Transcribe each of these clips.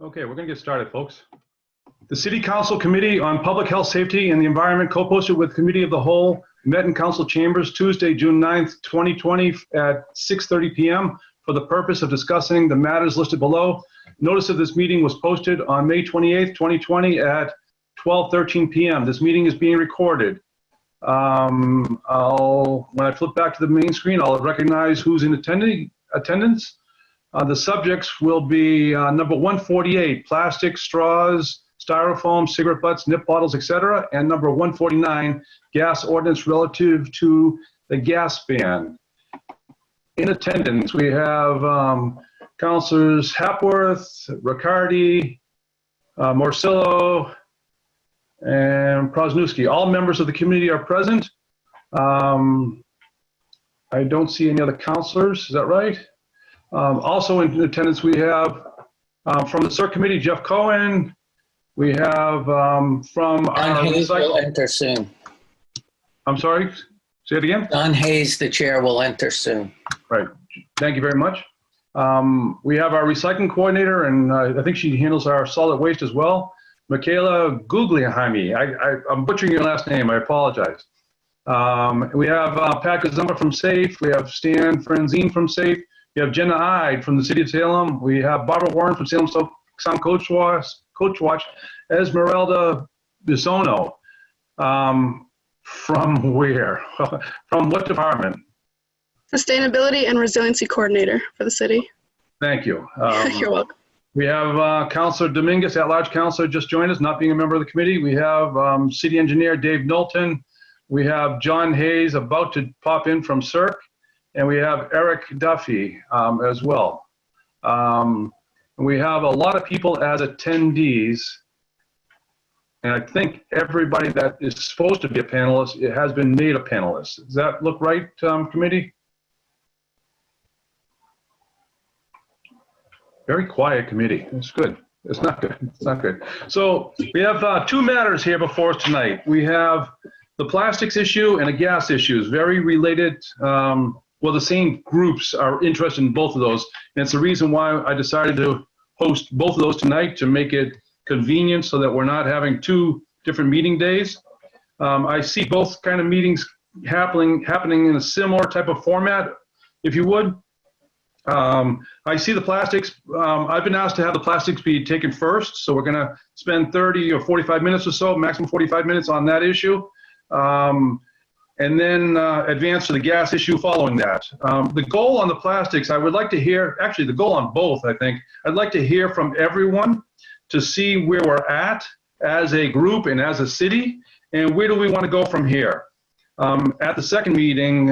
Okay, we're going to get started, folks. The City Council Committee on Public Health, Safety, and the Environment, co-posted with Committee of the Whole, met in Council Chambers Tuesday, June 9th, 2020 at 6:30 p.m. for the purpose of discussing the matters listed below. Notice of this meeting was posted on May 28th, 2020 at 12:13 p.m. This meeting is being recorded. When I flip back to the main screen, I'll recognize who's in attendance. The subjects will be number 148, plastic, straws, styrofoam, cigarette butts, nip bottles, etc., and number 149, gas ordinance relative to the gas ban. In attendance, we have Councilors Hapworth, Riccardi, Morcillo, and Prosnewski. All members of the committee are present. I don't see any other councilors, is that right? Also in attendance, we have from the CERC committee, Jeff Cohen. We have from Don Hayes will enter soon. I'm sorry, say it again? Don Hayes, the chair, will enter soon. Right, thank you very much. We have our recycling coordinator, and I think she handles our solid waste as well. Michaela Guglielmi. I'm butchering your last name, I apologize. We have Pat Gazumba from SAFE. We have Stan Franzine from SAFE. We have Jenna Ide from the City of Salem. We have Barbara Warren from Salem Sound Coach Watch. Esmeralda Bisono. From where? From what department? Sustainability and Resiliency Coordinator for the city. Thank you. You're welcome. We have Councilor Dominguez, at-large councilor, just joined us, not being a member of the committee. We have City Engineer Dave Knowlton. We have John Hayes about to pop in from CERC. And we have Eric Duffy as well. We have a lot of people as attendees. And I think everybody that is supposed to be a panelist, it has been made a panelist. Does that look right, committee? Very quiet committee. It's good. It's not good. It's not good. So we have two matters here before us tonight. We have the plastics issue and a gas issue. It's very related. Well, the same groups are interested in both of those. And it's the reason why I decided to host both of those tonight, to make it convenient so that we're not having two different meeting days. I see both kind of meetings happening in a similar type of format, if you would. I see the plastics. I've been asked to have the plastics be taken first. So we're going to spend 30 or 45 minutes or so, maximum 45 minutes on that issue. And then advance to the gas issue following that. The goal on the plastics, I would like to hear, actually the goal on both, I think, I'd like to hear from everyone to see where we're at as a group and as a city, and where do we want to go from here. At the second meeting,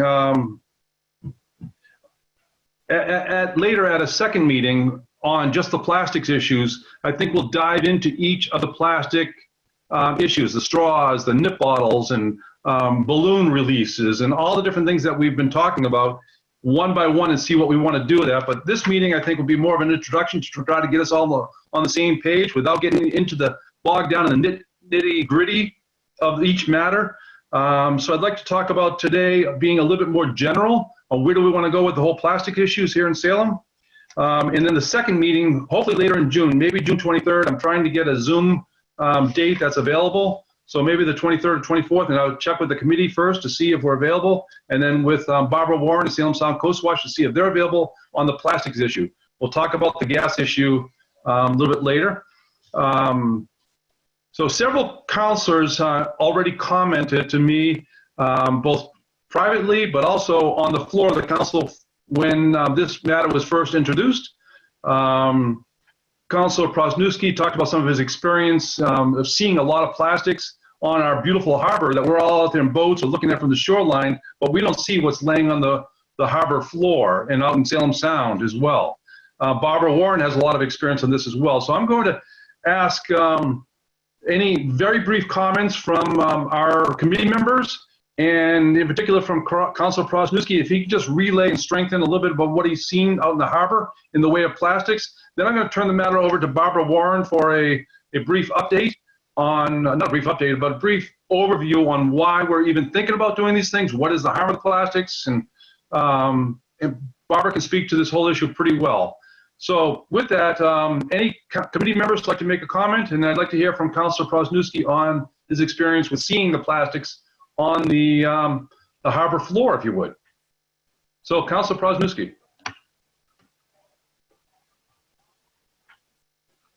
later at a second meeting on just the plastics issues, I think we'll dive into each of the plastic issues, the straws, the nip bottles, and balloon releases, and all the different things that we've been talking about one by one, and see what we want to do with that. But this meeting, I think, will be more of an introduction to try to get us all on the same page without getting into the bog down in the nitty gritty of each matter. So I'd like to talk about today being a little bit more general on where do we want to go with the whole plastic issues here in Salem. And then the second meeting, hopefully later in June, maybe June 23rd, I'm trying to get a Zoom date that's available. So maybe the 23rd or 24th, and I'll check with the committee first to see if we're available, and then with Barbara Warren and Salem Sound Coast Watch to see if they're available on the plastics issue. We'll talk about the gas issue a little bit later. So several councilors already commented to me, both privately, but also on the floor of the council when this matter was first introduced. Councilor Prosnewski talked about some of his experience of seeing a lot of plastics on our beautiful harbor that we're all out there in boats or looking at from the shoreline, but we don't see what's laying on the harbor floor and out in Salem Sound as well. Barbara Warren has a lot of experience on this as well. So I'm going to ask any very brief comments from our committee members, and in particular from Councilor Prosnewski, if he could just relay and strengthen a little bit about what he's seen out in the harbor in the way of plastics. Then I'm going to turn the matter over to Barbara Warren for a brief update on, not a brief update, but a brief overview on why we're even thinking about doing these things. What is the harm of the plastics? And Barbara can speak to this whole issue pretty well. So with that, any committee members like to make a comment? And I'd like to hear from Councilor Prosnewski on his experience with seeing the plastics on the harbor floor, if you would. So Councilor Prosnewski.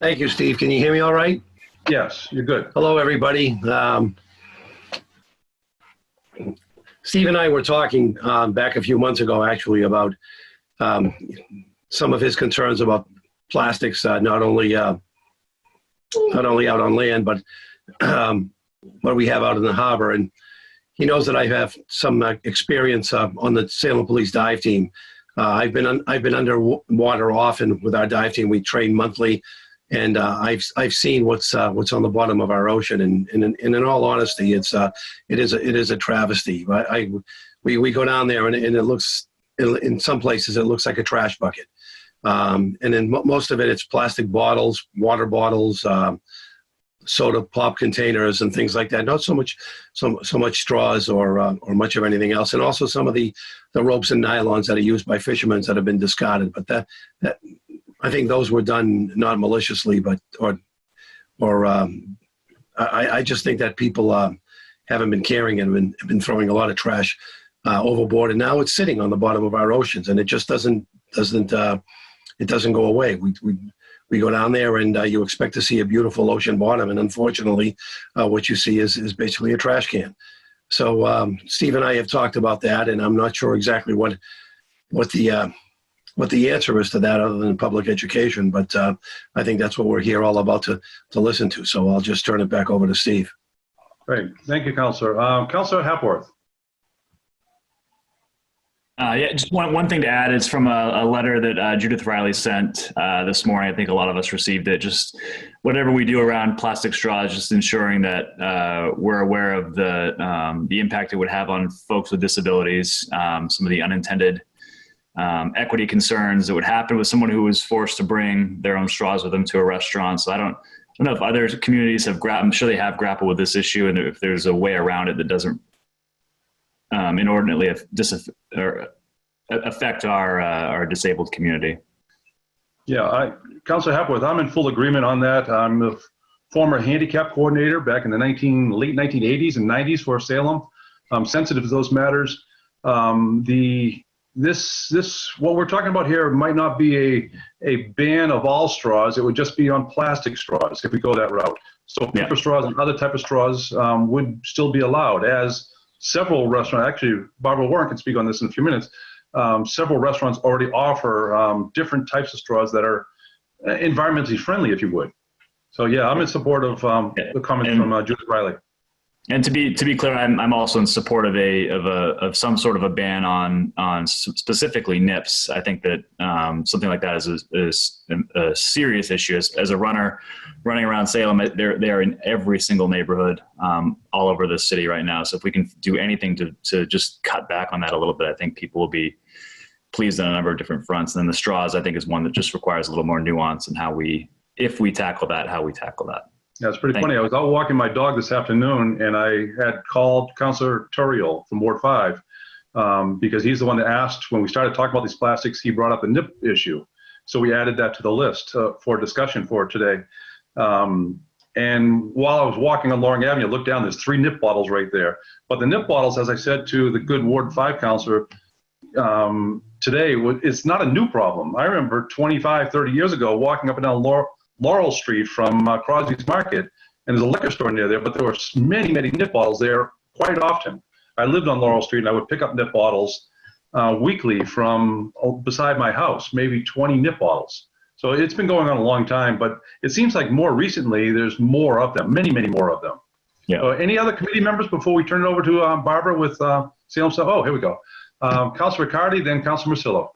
Thank you, Steve. Can you hear me all right? Yes, you're good. Hello, everybody. Steve and I were talking back a few months ago, actually, about some of his concerns about plastics, not only out on land, but what we have out in the harbor. And he knows that I have some experience on the Salem Police dive team. I've been underwater often with our dive team. We train monthly, and I've seen what's on the bottom of our ocean. And in all honesty, it is a travesty. We go down there, and it looks, in some places it looks like a trash bucket. And then most of it's plastic bottles, water bottles, soda pop containers, and things like that. Not so much straws or much of anything else. And also some of the ropes and nylons that are used by fishermen that have been discarded. But that I think those were done not maliciously, but I just think that people haven't been caring and been throwing a lot of trash overboard, and now it's sitting on the bottom of our oceans, and it just doesn't go away. We go down there, and you expect to see a beautiful ocean bottom, and unfortunately, what you see is basically a trash can. So Steve and I have talked about that, and I'm not sure exactly what the answer is to that, other than public education. But I think that's what we're here all about to listen to. So I'll just turn it back over to Steve. Great, thank you, Councilor. Councilor Hapworth. Yeah, just one thing to add is from a letter that Judith Riley sent this morning. I think a lot of us received it. Just whatever we do around plastic straws, just ensuring that we're aware of the impact it would have on folks with disabilities, some of the unintended equity concerns that would happen with someone who was forced to bring their own straws with them to a restaurant. So I don't know if other communities have I'm sure they have grappled with this issue, and if there's a way around it that doesn't inordinately affect our disabled community. Yeah, Councilor Hapworth, I'm in full agreement on that. I'm the former handicap coordinator back in the late 1980s and 90s for Salem. I'm sensitive to those matters. What we're talking about here might not be a ban of all straws. It would just be on plastic straws if we go that route. So paper straws and other type of straws would still be allowed, as several restaurants, actually Barbara Warren can speak on this in a few minutes, several restaurants already offer different types of straws that are environmentally friendly, if you would. So yeah, I'm in support of the comments from Judith Riley. And to be clear, I'm also in support of some sort of a ban on specifically nips. I think that something like that is a serious issue. As a runner running around Salem, they are in every single neighborhood all over the city right now. So if we can do anything to just cut back on that a little bit, I think people will be pleased on a number of different fronts. And then the straws, I think, is one that just requires a little more nuance in if we tackle that, how we tackle that. Yeah, it's pretty funny. I was out walking my dog this afternoon, and I had called Councilor Turiel from Ward 5 because he's the one that asked, when we started talking about these plastics, he brought up the nip issue. So we added that to the list for discussion for today. And while I was walking on Loring Avenue, I looked down, there's 3 nip bottles right there. But the nip bottles, as I said to the good Ward 5 councilor today, it's not a new problem. I remember 25, 30 years ago walking up and down Laurel Street from Crosby's Market, and there's a liquor store near there, but there were many, many nip bottles there quite often. I lived on Laurel Street, and I would pick up nip bottles weekly from beside my house, maybe 20 nip bottles. So it's been going on a long time, but it seems like more recently there's more of them, many, many more of them. Yeah. Any other committee members before we turn it over to Barbara with Salem stuff? Oh, here we go. Councilor Riccardi, then Councilor Marcillo.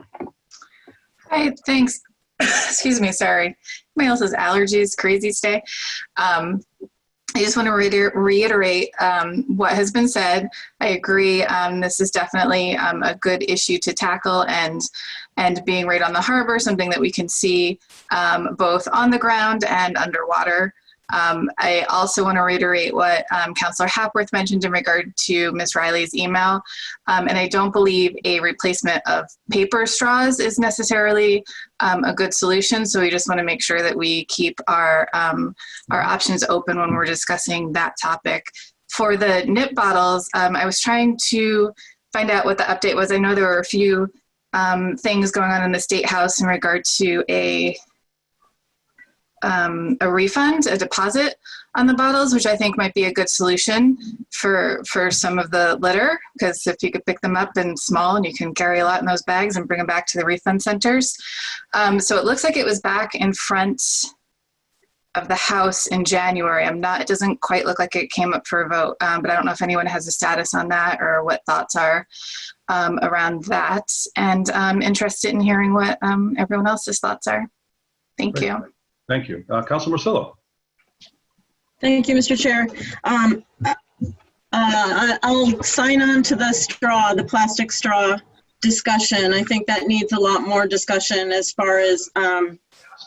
Hi, thanks. Excuse me, sorry. My else's allergies, crazy today. I just want to reiterate what has been said. I agree. This is definitely a good issue to tackle, and being right on the harbor, something that we can see both on the ground and underwater. I also want to reiterate what Councillor Hapworth mentioned in regard to Ms. Riley's email. And I don't believe a replacement of paper straws is necessarily a good solution. So we just want to make sure that we keep our options open when we're discussing that topic. For the nip bottles, I was trying to find out what the update was. I know there were a few things going on in the State House in regard to a refund, a deposit on the bottles, which I think might be a good solution for some of the litter, because if you could pick them up in small and you can carry a lot in those bags and bring them back to the refund centers. So it looks like it was back in front of the House in January. It doesn't quite look like it came up for a vote, but I don't know if anyone has a status on that or what thoughts are around that. And I'm interested in hearing what everyone else's thoughts are. Thank you. Thank you. Councilor Marcillo. Thank you, Mr. Chair. I'll sign on to the plastic straw discussion. I think that needs a lot more discussion as far as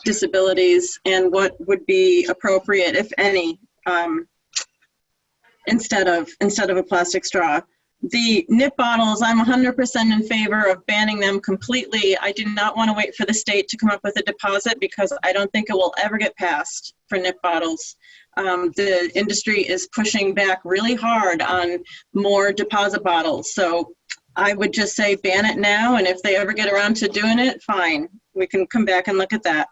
disabilities and what would be appropriate, if any, instead of a plastic straw. The nip bottles, I'm 100% in favor of banning them completely. I do not want to wait for the state to come up with a deposit because I don't think it will ever get passed for nip bottles. The industry is pushing back really hard on more deposit bottles. So I would just say ban it now, and if they ever get around to doing it, fine. We can come back and look at that.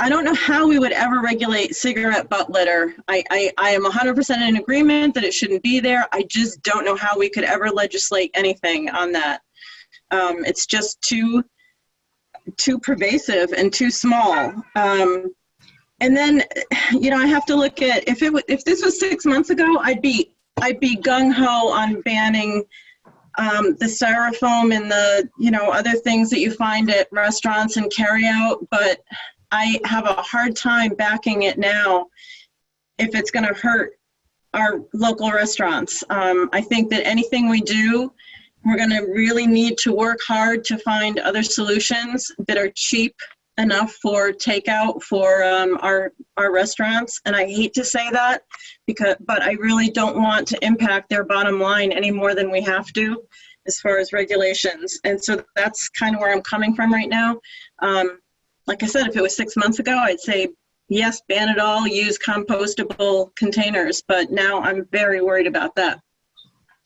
I don't know how we would ever regulate cigarette butt litter. I am 100% in agreement that it shouldn't be there. I just don't know how we could ever legislate anything on that. It's just too pervasive and too small. And then, I have to look at, if this was 6 months ago, I'd be gung-ho on banning the styrofoam and the, other things that you find at restaurants and carry out, but I have a hard time backing it now if it's going to hurt our local restaurants. I think that anything we do, we're going to really need to work hard to find other solutions that are cheap enough for takeout for our restaurants. And I hate to say that, but I really don't want to impact their bottom line any more than we have to as far as regulations. And so that's kind of where I'm coming from right now. Like I said, if it was 6 months ago, I'd say, yes, ban it all, use compostable containers. But now I'm very worried about that.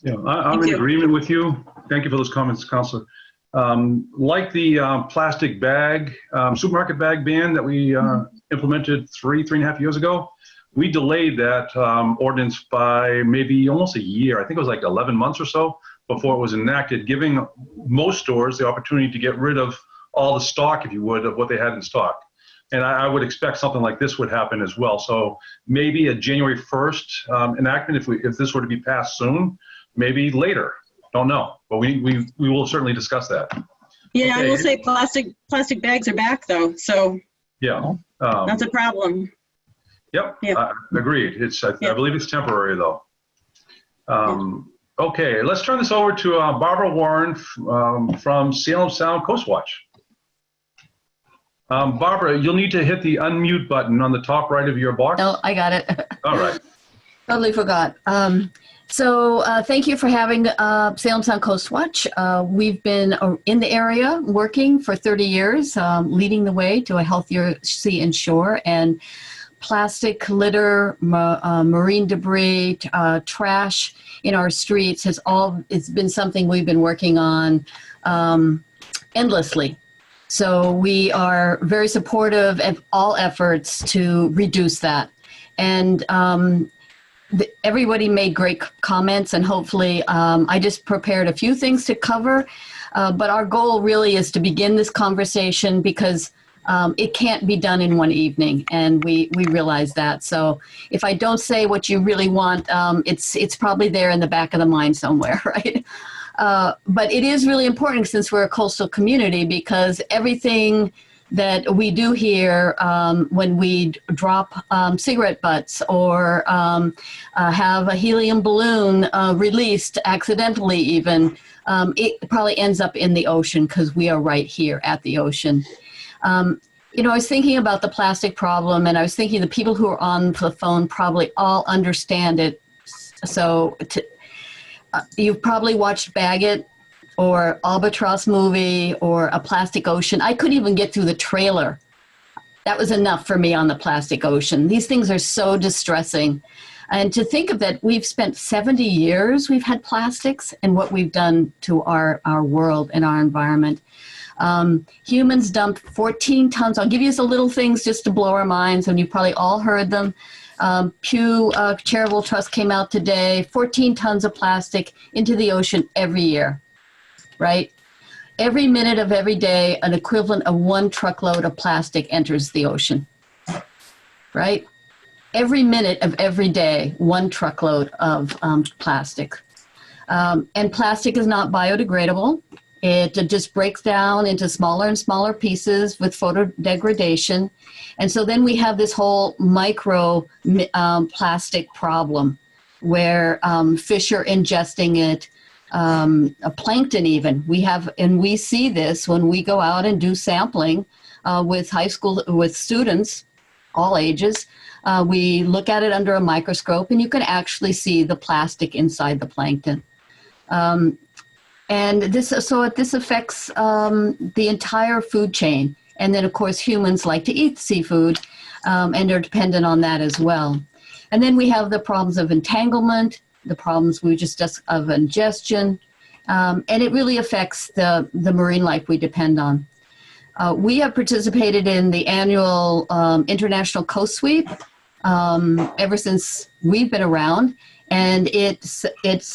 Yeah, I'm in agreement with you. Thank you for those comments, Councilor. Like the plastic bag, supermarket bag ban that we implemented three and a half years ago, we delayed that ordinance by maybe almost a year. I think it was like 11 months or so before it was enacted, giving most stores the opportunity to get rid of all the stock, if you would, of what they had in stock. And I would expect something like this would happen as well. So maybe a January 1st enactment, if this were to be passed soon, maybe later. Don't know, but we will certainly discuss that. Yeah, Okay. I will say plastic bags are back though, so Yeah. that's a problem. Yep. Yeah. Agreed. I believe it's temporary though. Okay, let's turn this over to Barbara Warren from Salem Sound Coast Watch. Barbara, you'll need to hit the unmute button on the top right of your box. No, I got it. All right. Totally forgot. So thank you for having Salem Sound Coast Watch. We've been in the area working for 30 years, leading the way to a healthier sea and shore. And plastic litter, marine debris, trash in our streets it's been something we've been working on endlessly. So we are very supportive of all efforts to reduce that. And everybody made great comments, and hopefully I just prepared a few things to cover. But our goal really is to begin this conversation because it can't be done in one evening, and we realize that. So if I don't say what you really want, it's probably there in the back of the mind somewhere, right? But it is really important since we're a coastal community, because everything that we do here when we drop cigarette butts or have a helium balloon released accidentally even, it probably ends up in the ocean because we are right here at the ocean. I was thinking about the plastic problem, and I was thinking the people who are on the phone probably all understand it. So you've probably watched Baggett or Albatross movie or A Plastic Ocean. I couldn't even get through the trailer. That was enough for me on the plastic ocean. These things are so distressing. And to think of that, we've spent 70 years, we've had plastics, and what we've done to our world and our environment. Humans dump 14 tons. I'll give you some little things just to blow our minds, and you probably all heard them. Pew Charitable Trust came out today, 14 tons of plastic into the ocean every year, right? Every minute of every day, an equivalent of 1 truckload of plastic enters the ocean, right? Every minute of every day, 1 truckload of plastic. And plastic is not biodegradable. It just breaks down into smaller and smaller pieces with photodegradation. And so then we have this whole micro plastic problem where fish are ingesting it, plankton even. We see this when we go out and do sampling with with students, all ages. We look at it under a microscope, and you can actually see the plastic inside the plankton. And this affects the entire food chain. And then, of course, humans like to eat seafood, and are dependent on that as well. And then we have the problems of entanglement, the problems of ingestion, and it really affects the marine life we depend on. We have participated in the annual International Coast Sweep ever since we've been around, and it's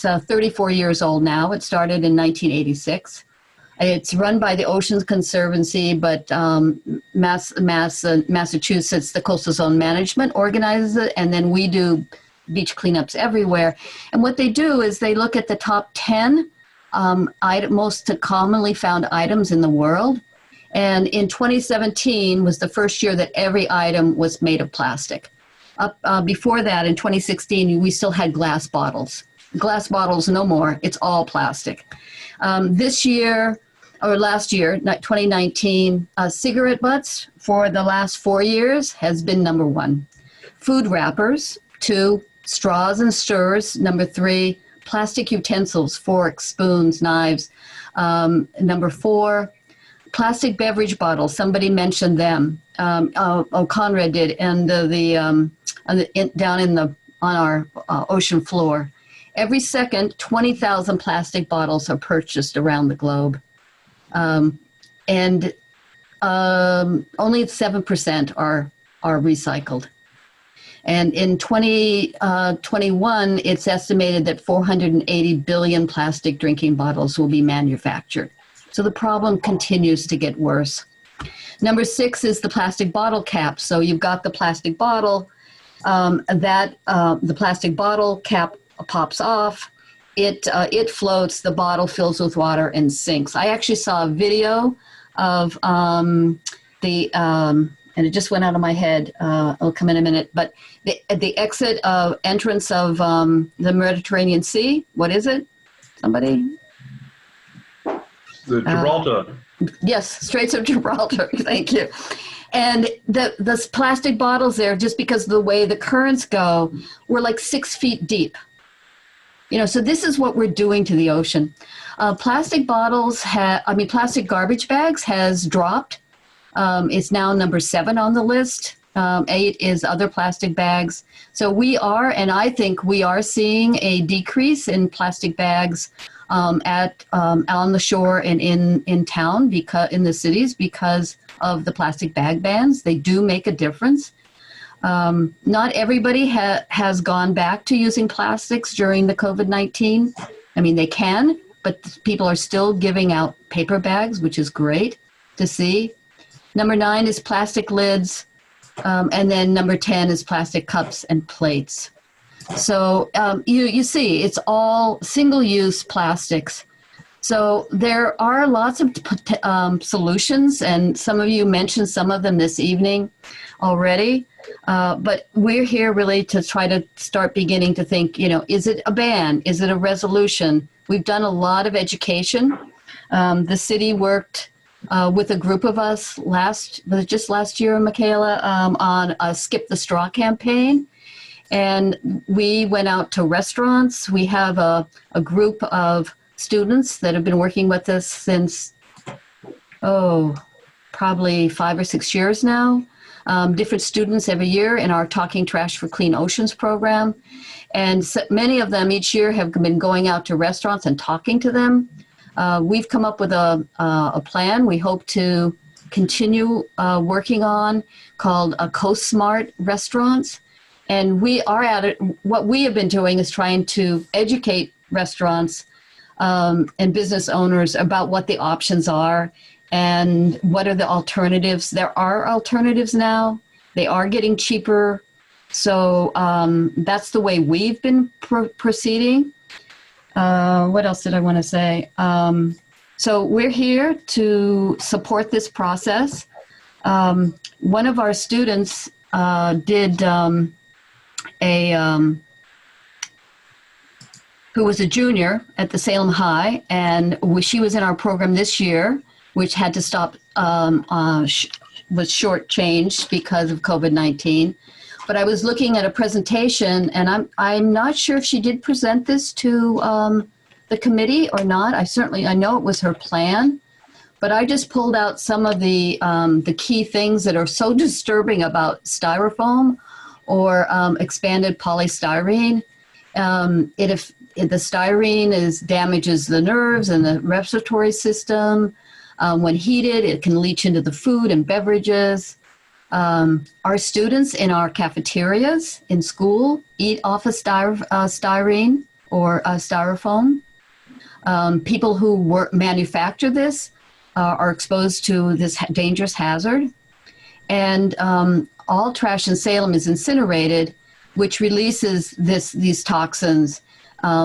34 years old now. It started in 1986. It's run by the Oceans Conservancy, but Massachusetts, the Coastal Zone Management organizes it, and then we do beach cleanups everywhere. And what they do is they look at the top 10 most commonly found items in the world. And in 2017 was the first year that every item was made of plastic. Before that, in 2016, we still had glass bottles. Glass bottles, no more. It's all plastic. This year, or last year, 2019, cigarette butts for the last 4 years has been number 1. Food wrappers, 2. Straws and stirrers, number 3. Plastic utensils, forks, spoons, knives, number 4. Plastic beverage bottles, somebody mentioned them. Conrad did, and down on our ocean floor. Every second, 20,000 plastic bottles are purchased around the globe. And only 7% are recycled. And in 2021, it's estimated that 480 billion plastic drinking bottles will be manufactured. So the problem continues to get worse. Number 6 is the plastic bottle cap. So you've got the plastic bottle, the plastic bottle cap pops off. It floats, the bottle fills with water and sinks. I actually saw a video of and it just went out of my head. It'll come in a minute. But the entrance of the Mediterranean Sea, what is it? Somebody? The Gibraltar. Yes, Straits of Gibraltar. Thank you. And the plastic bottles there, just because of the way the currents go, were like 6 feet deep. So this is what we're doing to the ocean. Plastic garbage bags has dropped. It's now number 7 on the list. 8 is other plastic bags. So I think we are seeing a decrease in plastic bags on the shore and in town, in the cities, because of the plastic bag bans. They do make a difference. Not everybody has gone back to using plastics during the COVID-19. I mean, they can, but people are still giving out paper bags, which is great to see. Number 9 is plastic lids. And then number 10 is plastic cups and plates. So you see, it's all single-use plastics. So there are lots of solutions, and some of you mentioned some of them this evening already. But we're here really to try to start beginning to think, is it a ban? Is it a resolution? We've done a lot of education. The city worked with a group of us was it just last year, Michaela, on a Skip the Straw campaign. And we went out to restaurants. We have a group of students that have been working with us since, probably 5 or 6 years now. Different students every year in our Talking Trash for Clean Oceans program. And so many of them each year have been going out to restaurants and talking to them. We've come up with a plan we hope to continue working on called Coast Smart Restaurants. And we are at it. What we have been doing is trying to educate restaurants and business owners about what the options are and what are the alternatives. There are alternatives now. They are getting cheaper. So that's the way we've been proceeding. What else did I want to say? So we're here to support this process. One of our students did who was a junior at the Salem High, and she was in our program this year, which had to stop, was shortchanged because of COVID-19. But I was looking at a presentation, and I'm not sure if she did present this to the committee or not. I know it was her plan, but I just pulled out some of the key things that are so disturbing about styrofoam or expanded polystyrene. The styrene damages the nerves and the respiratory system. When heated, it can leach into the food and beverages. Our students in our cafeterias in school eat off of styrene or styrofoam. People who manufacture this are exposed to this dangerous hazard. And all trash in Salem is incinerated, which releases these toxins,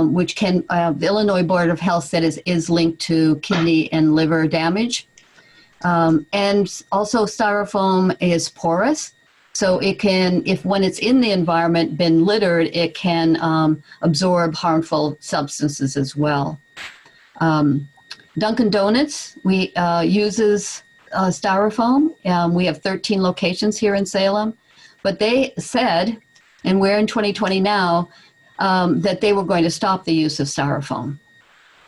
which can, the Illinois Board of Health said is linked to kidney and liver damage. And also styrofoam is porous, so it can, when it's in the environment, been littered, it can absorb harmful substances as well. Dunkin' Donuts uses styrofoam. We have 13 locations here in Salem, but they said, and we're in 2020 now, that they were going to stop the use of styrofoam.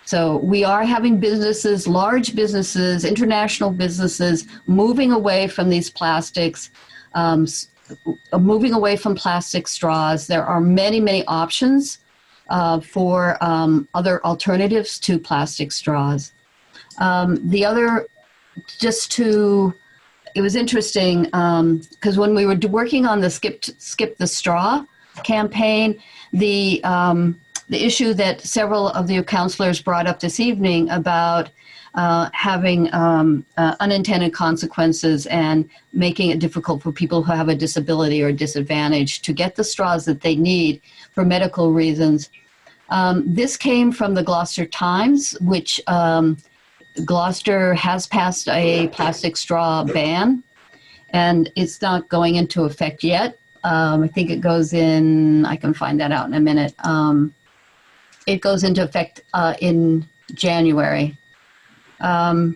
So we are having businesses, large businesses, international businesses, moving away from these plastics, moving away from plastic straws. There are many, many options for other alternatives to plastic straws. It was interesting because when we were working on the Skip the Straw campaign, the issue that several of the counselors brought up this evening about having unintended consequences and making it difficult for people who have a disability or disadvantage to get the straws that they need for medical reasons. This came from the Gloucester Times, which Gloucester has passed a plastic straw ban, and it's not going into effect yet. I think it goes in, I can find that out in a minute. It goes into effect in January. I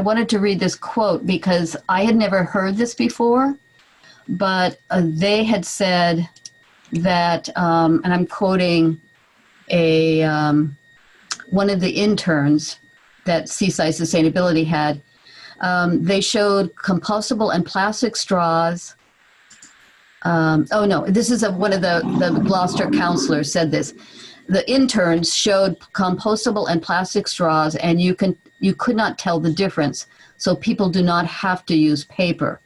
wanted to read this quote because I had never heard this before, but they had said that, and I'm quoting one of the interns that Seaside Sustainability had. They showed compostable and plastic straws. This is one of the Gloucester counselors said this. The interns showed compostable and plastic straws, and you could not tell the difference. So people do not have to use paper.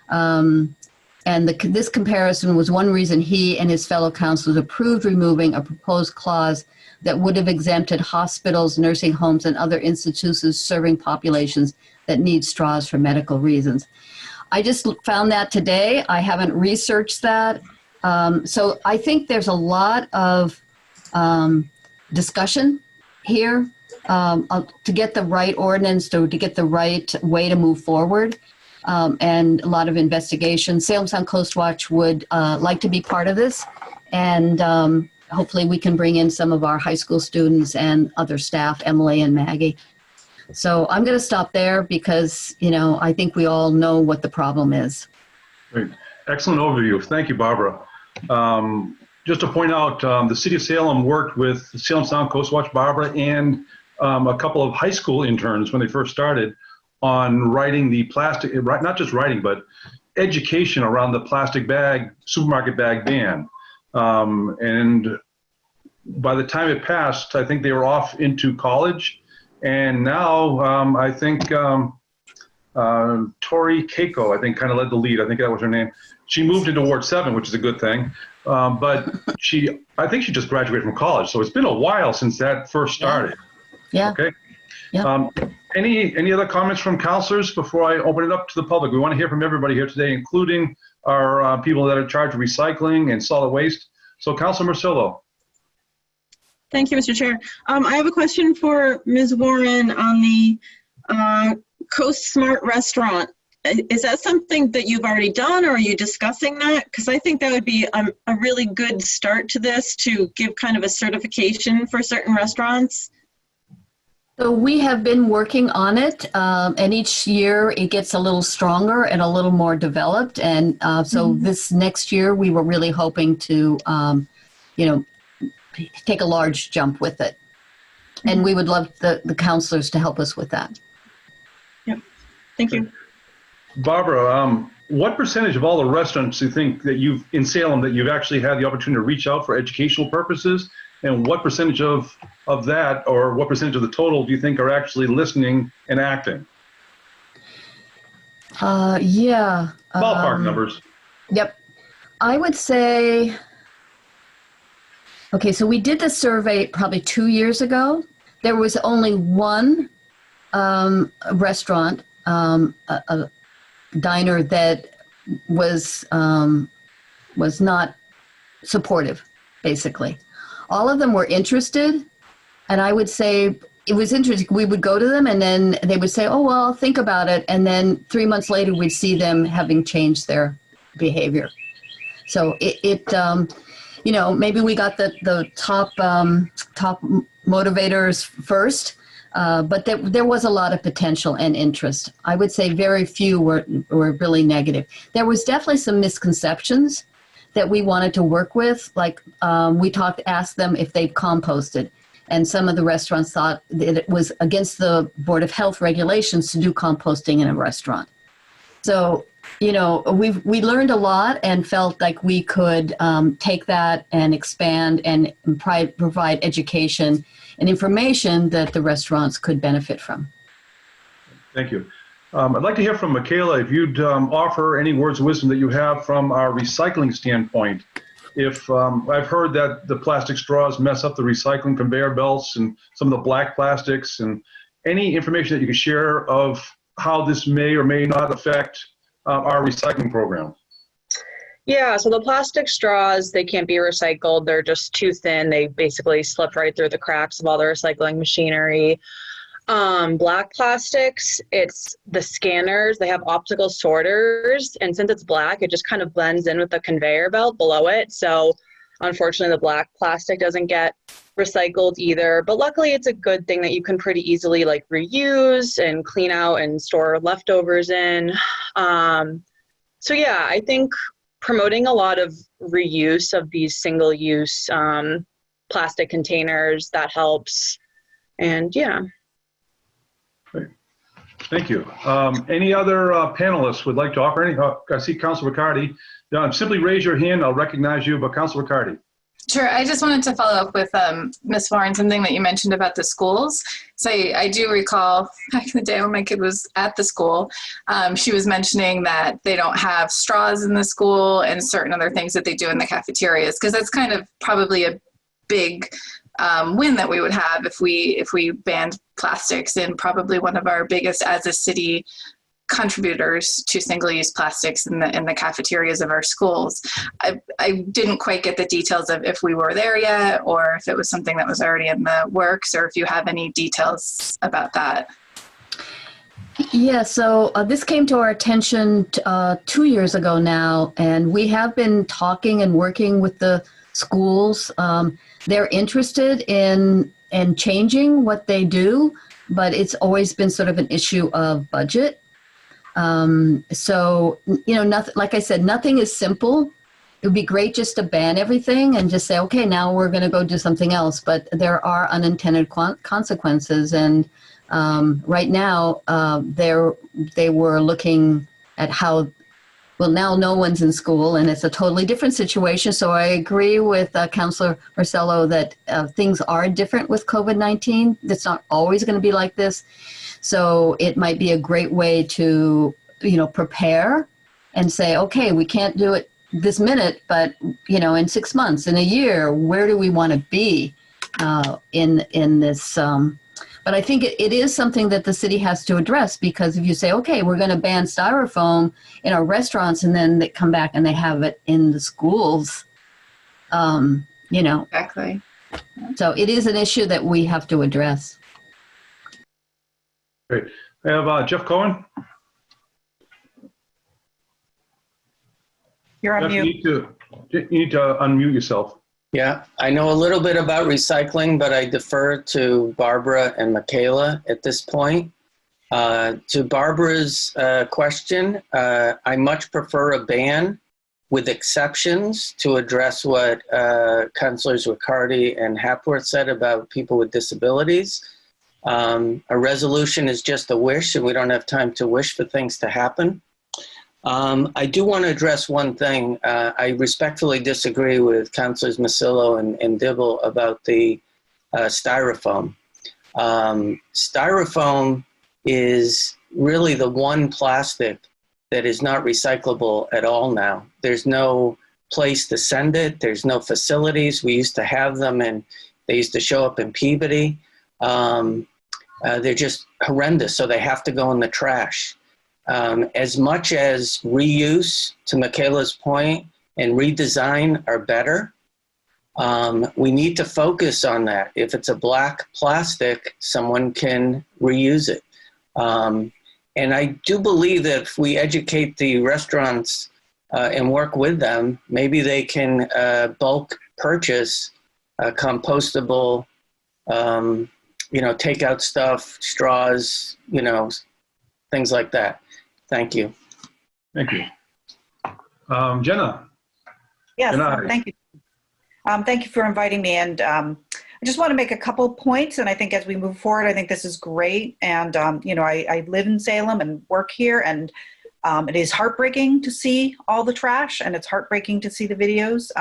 This comparison was one reason he and his fellow counselors approved removing a proposed clause that would have exempted hospitals, nursing homes, and other institutions serving populations that need straws for medical reasons. I just found that today. I haven't researched that. So I think there's a lot of discussion here to get the right ordinance, to get the right way to move forward, and a lot of investigation. Salem Sound Coast Watch would like to be part of this, and hopefully we can bring in some of our high school students and other staff, Emily and Maggie. So I'm going to stop there because, I think we all know what the problem is. Great. Excellent overview. Thank you, Barbara. Just to point out, the city of Salem worked with Salem Sound Coast Watch, Barbara, and a couple of high school interns when they first started on writing the plastic, not just writing, but education around the plastic bag, supermarket bag ban. And by the time it passed, I think they were off into college. And now I think Tori Keiko, I think, kind of led the lead. I think that was her name. She moved into Ward 7, which is a good thing. But I think she just graduated from college. So it's been a while since that first started. Yeah. Okay. Yeah. Any other comments from counselors before I open it up to the public? We want to hear from everybody here today, including our people that are charged with recycling and solid waste. So Councilor Marcillo. Thank you, Mr. Chair. I have a question for Ms. Warren on the Coast Smart Restaurant. Is that something that you've already done, or are you discussing that? Because I think that would be a really good start to this, to give kind of a certification for certain restaurants. So we have been working on it, and each year it gets a little stronger and a little more developed. And so this next year we were really hoping to, take a large jump with it. And we would love the counselors to help us with that. Yep. Thank you. Barbara, what percentage of all the restaurants you think that in Salem that you've actually had the opportunity to reach out for educational purposes? And what percentage of that, or what percentage of the total do you think are actually listening and acting? Yeah. Ballpark numbers. Yep. I would say, okay, so we did the survey probably 2 years ago. There was only one restaurant, a diner that was not supportive, basically. All of them were interested, and I would say it was interesting. We would go to them, and then they would say, "Oh, well, I'll think about it." And then 3 months later, we'd see them having changed their behavior. So maybe we got the top motivators first, but there was a lot of potential and interest. I would say very few were really negative. There was definitely some misconceptions that we wanted to work with. Like we asked them if they've composted, and some of the restaurants thought that it was against the Board of Health regulations to do composting in a restaurant. So, we learned a lot and felt like we could take that and expand and provide education and information that the restaurants could benefit from. Thank you. I'd like to hear from Michaela, if you'd offer any words of wisdom that you have from our recycling standpoint. If I've heard that the plastic straws mess up the recycling conveyor belts and some of the black plastics, and any information that you can share of how this may or may not affect our recycling program. Yeah, so the plastic straws, they can't be recycled. They're just too thin. They basically slip right through the cracks of all the recycling machinery. Black plastics, it's the scanners. They have optical sorters, and since it's black, it just kind of blends in with the conveyor belt below it. So unfortunately, the black plastic doesn't get recycled either. But luckily, it's a good thing that you can pretty easily reuse and clean out and store leftovers in. So yeah, I think promoting a lot of reuse of these single-use plastic containers, that helps. And yeah. Great. Thank you. Any other panelists would like to offer any? I see Councilor Riccardi. Simply raise your hand. I'll recognize you, but Councilor Riccardi. Sure. I just wanted to follow up with Ms. Warren, something that you mentioned about the schools. So I do recall back in the day when my kid was at the school, she was mentioning that they don't have straws in the school and certain other things that they do in the cafeterias, because that's kind of probably a big win that we would have if we banned plastics, and probably one of our biggest as a city contributors to single-use plastics in the cafeterias of our schools. I didn't quite get the details of if we were there yet, or if it was something that was already in the works, or if you have any details about that. Yeah, so this came to our attention 2 years ago now, and we have been talking and working with the schools. They're interested in changing what they do, but it's always been sort of an issue of budget. So, nothing, like I said, nothing is simple. It would be great just to ban everything and just say, okay, now we're going to go do something else. But there are unintended consequences. And right now, they were looking at how, well, now no one's in school and it's a totally different situation. So I agree with Councillor Marcello that things are different with COVID-19. It's not always going to be like this. So it might be a great way to, prepare and say, okay, we can't do it this minute, but, in 6 months, in a year, where do we want to be in this? But I think it is something that the city has to address, because if you say, okay, we're going to ban styrofoam in our restaurants, and then they come back and they have it in the schools, Exactly. So it is an issue that we have to address. Great. I have Jeff Cohen. You're on Jeff, mute. you need to unmute yourself. Yeah, I know a little bit about recycling, but I defer to Barbara and Michaela at this point. To Barbara's question, I much prefer a ban with exceptions to address what Councilors Riccardi and Hapworth said about people with disabilities. A resolution is just a wish, and we don't have time to wish for things to happen. I do want to address one thing. I respectfully disagree with Councilors Masillo and Dibble about the styrofoam. Styrofoam is really the one plastic that is not recyclable at all now. There's no place to send it. There's no facilities. We used to have them, and they used to show up in Peabody. They're just horrendous, so they have to go in the trash. As much as reuse, to Michaela's point, and redesign are better, we need to focus on that. If it's a black plastic, someone can reuse it. And I do believe that if we educate the restaurants and work with them, maybe they can bulk purchase compostable, takeout stuff, straws, things like that. Thank you. Thank you. Jenna. Yes, Jenna. thank you. Thank you for inviting me. And I just want to make a couple points. And I think as we move forward, I think this is great. And, I live in Salem and work here. And it is heartbreaking to see all the trash. And it's heartbreaking to see the videos.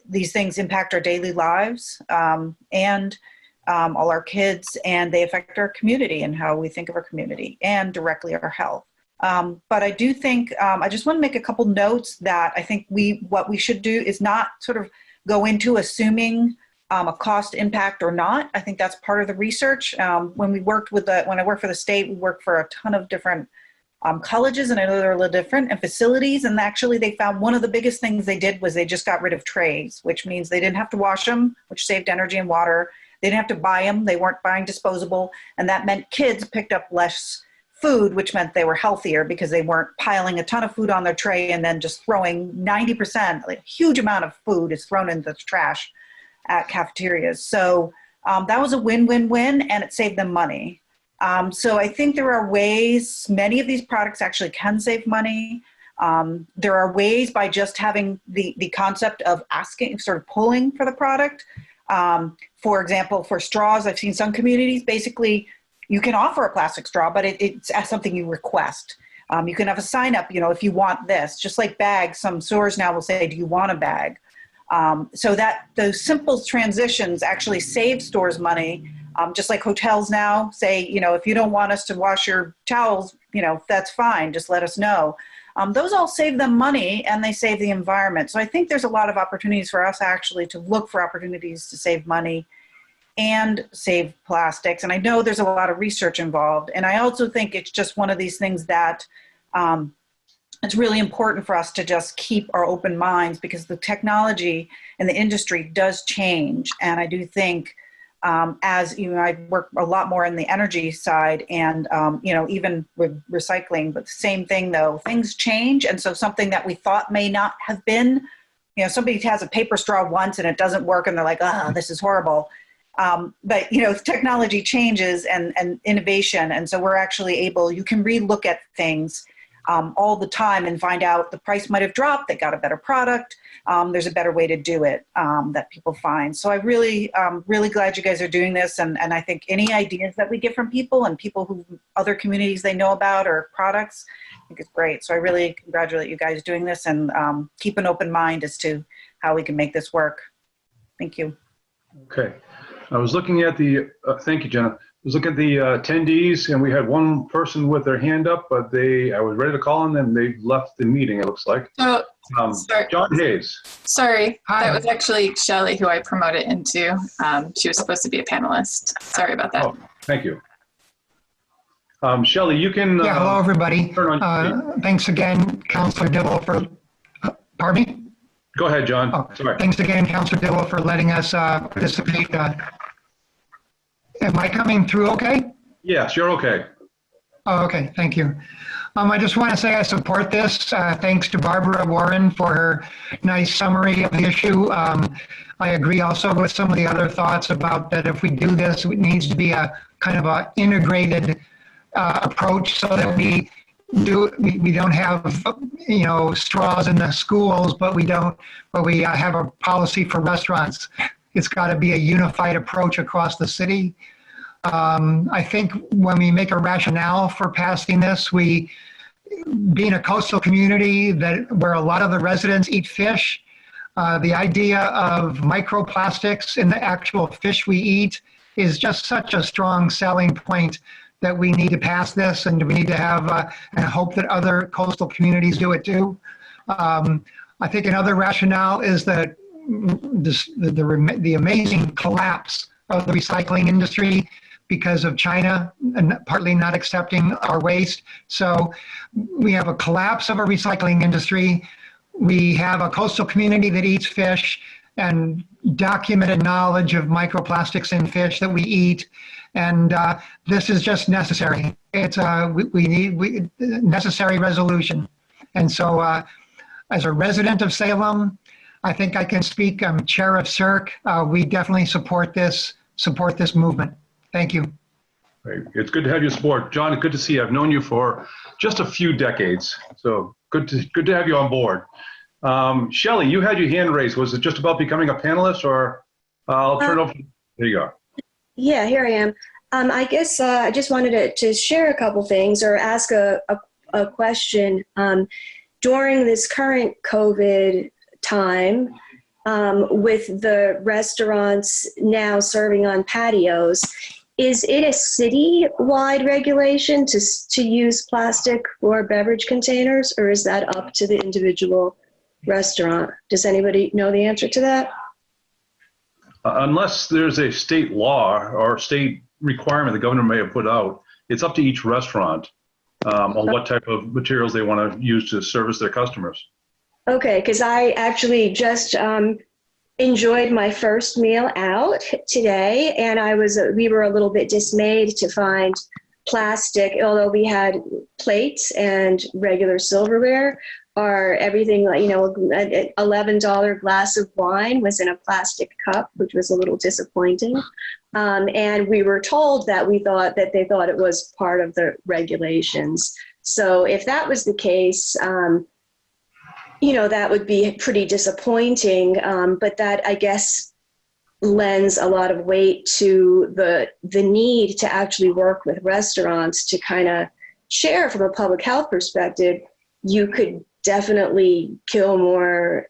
These things impact our daily lives and all our kids. And they affect our community and how we think of our community and directly our health. But I do think, I just want to make a couple notes that I think what we should do is not sort of go into assuming a cost impact or not. I think that's part of the research. When I worked for the state, we worked for a ton of different colleges, and I know they're a little different, and facilities. And actually they found one of the biggest things they did was they just got rid of trays, which means they didn't have to wash them, which saved energy and water. They didn't have to buy them. They weren't buying disposable. And that meant kids picked up less food, which meant they were healthier because they weren't piling a ton of food on their tray and then just throwing 90%, a huge amount of food is thrown into the trash at cafeterias. So that was a win-win-win, and it saved them money. So I think there are ways, many of these products actually can save money. There are ways by just having the concept of asking, sort of pulling for the product. For example, for straws, I've seen some communities basically you can offer a plastic straw, but it's something you request. You can have a sign up, if you want this. Just like bags, some stores now will say, do you want a bag? So that those simple transitions actually save stores money. Just like hotels now say, if you don't want us to wash your towels, that's fine, just let us know. Those all save them money, and they save the environment. So I think there's a lot of opportunities for us actually to look for opportunities to save money and save plastics. And I know there's a lot of research involved. And I also think it's just one of these things that it's really important for us to just keep our open minds, because the technology and the industry does change. And I do think I work a lot more in the energy side and, even with recycling, but the same thing though, things change. And so something that we thought may not have been, somebody has a paper straw once and it doesn't work and they're like, this is horrible. But technology changes and innovation, and so we're actually able. You can relook at things all the time and find out the price might have dropped. They got a better product. There's a better way to do it that people find. So I really, really glad you guys are doing this, and I think any ideas that we get from people and people who other communities they know about or products, I think it's great. So I really congratulate you guys doing this, and keep an open mind as to how we can make this work. Thank you. Okay. I was looking at the, thank you, Jenna. I was looking at the attendees, and we had one person with their hand up, but I was ready to call on them. They left the meeting, it looks like. Oh, sorry. John Hayes. Sorry, Hi. that was actually Shelley who I promoted into. She was supposed to be a panelist. Sorry about that. Oh, thank you. Shelley, you can. Yeah, hello, everybody. Turn on. Thanks again, Councilor Dibble, for, pardon me? Go ahead, John. Oh, Sorry. thanks again, Councilor Dibble, for letting us participate. Am I coming through okay? Yes, you're okay. Oh, okay, thank you. I just want to say I support this. Thanks to Barbara Warren for her nice summary of the issue. I agree also with some of the other thoughts about that if we do this, it needs to be a kind of a integrated approach so that we don't have straws in the schools, but we have a policy for restaurants. It's got to be a unified approach across the city. I think when we make a rationale for passing this, being a coastal community where a lot of the residents eat fish, the idea of microplastics in the actual fish we eat is just such a strong selling point that we need to pass this, and we need to have and hope that other coastal communities do it too. I think another rationale is that the amazing collapse of the recycling industry because of China and partly not accepting our waste. So we have a collapse of a recycling industry. We have a coastal community that eats fish and documented knowledge of microplastics in fish that we eat. And this is just necessary. We need necessary resolution. And so as a resident of Salem, I think I can speak. I'm chair of CERC. We definitely support this movement. Thank you. Great. It's good to have your support. John, good to see you. I've known you for just a few decades. So good to have you on board. Shelley, you had your hand raised. Was it just about becoming a panelist, or I'll turn it over? There you go. Yeah, here I am. I guess I just wanted to share a couple things or ask a question. During this current COVID time, with the restaurants now serving on patios, is it a city-wide regulation to use plastic or beverage containers, or is that up to the individual restaurant? Does anybody know the answer to that? Unless there's a state law or state requirement the governor may have put out, it's up to each restaurant on what type of materials they want to use to service their customers. Okay, because I actually just enjoyed my first meal out today, and we were a little bit dismayed to find plastic, although we had plates and regular silverware, or everything like, an $11 glass of wine was in a plastic cup, which was a little disappointing. And we were told that they thought it was part of the regulations. So if that was the case, that would be pretty disappointing. But that, I guess, lends a lot of weight to the need to actually work with restaurants to kind of share from a public health perspective. You could definitely kill more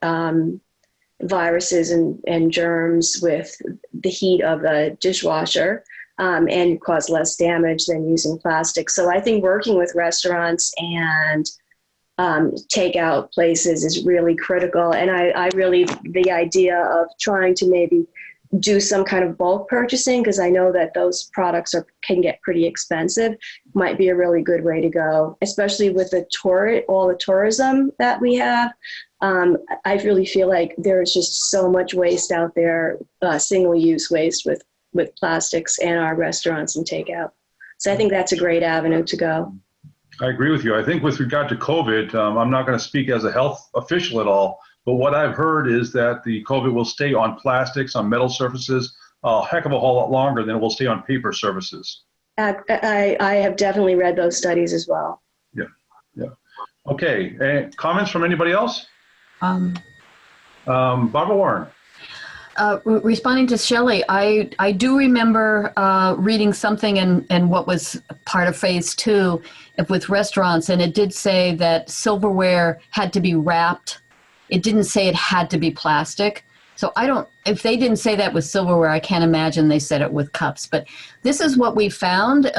viruses and germs with the heat of a dishwasher and cause less damage than using plastic. So I think working with restaurants and takeout places is really critical. And I really, the idea of trying to maybe do some kind of bulk purchasing, because I know that those products can get pretty expensive, might be a really good way to go, especially with all the tourism that we have. I really feel like there's just so much waste out there, single-use waste with plastics in our restaurants and takeout. So I think that's a great avenue to go. I agree with you. I think with regard to COVID, I'm not going to speak as a health official at all, but what I've heard is that the COVID will stay on plastics, on metal surfaces, a heck of a whole lot longer than it will stay on paper services. I have definitely read those studies as well. Yeah. Okay. Comments from anybody else? Barbara Warren. Responding to Shelley, I do remember reading something in what was part of phase 2 with restaurants, and it did say that silverware had to be wrapped. It didn't say it had to be plastic. So if they didn't say that with silverware, I can't imagine they said it with cups. But this is what we found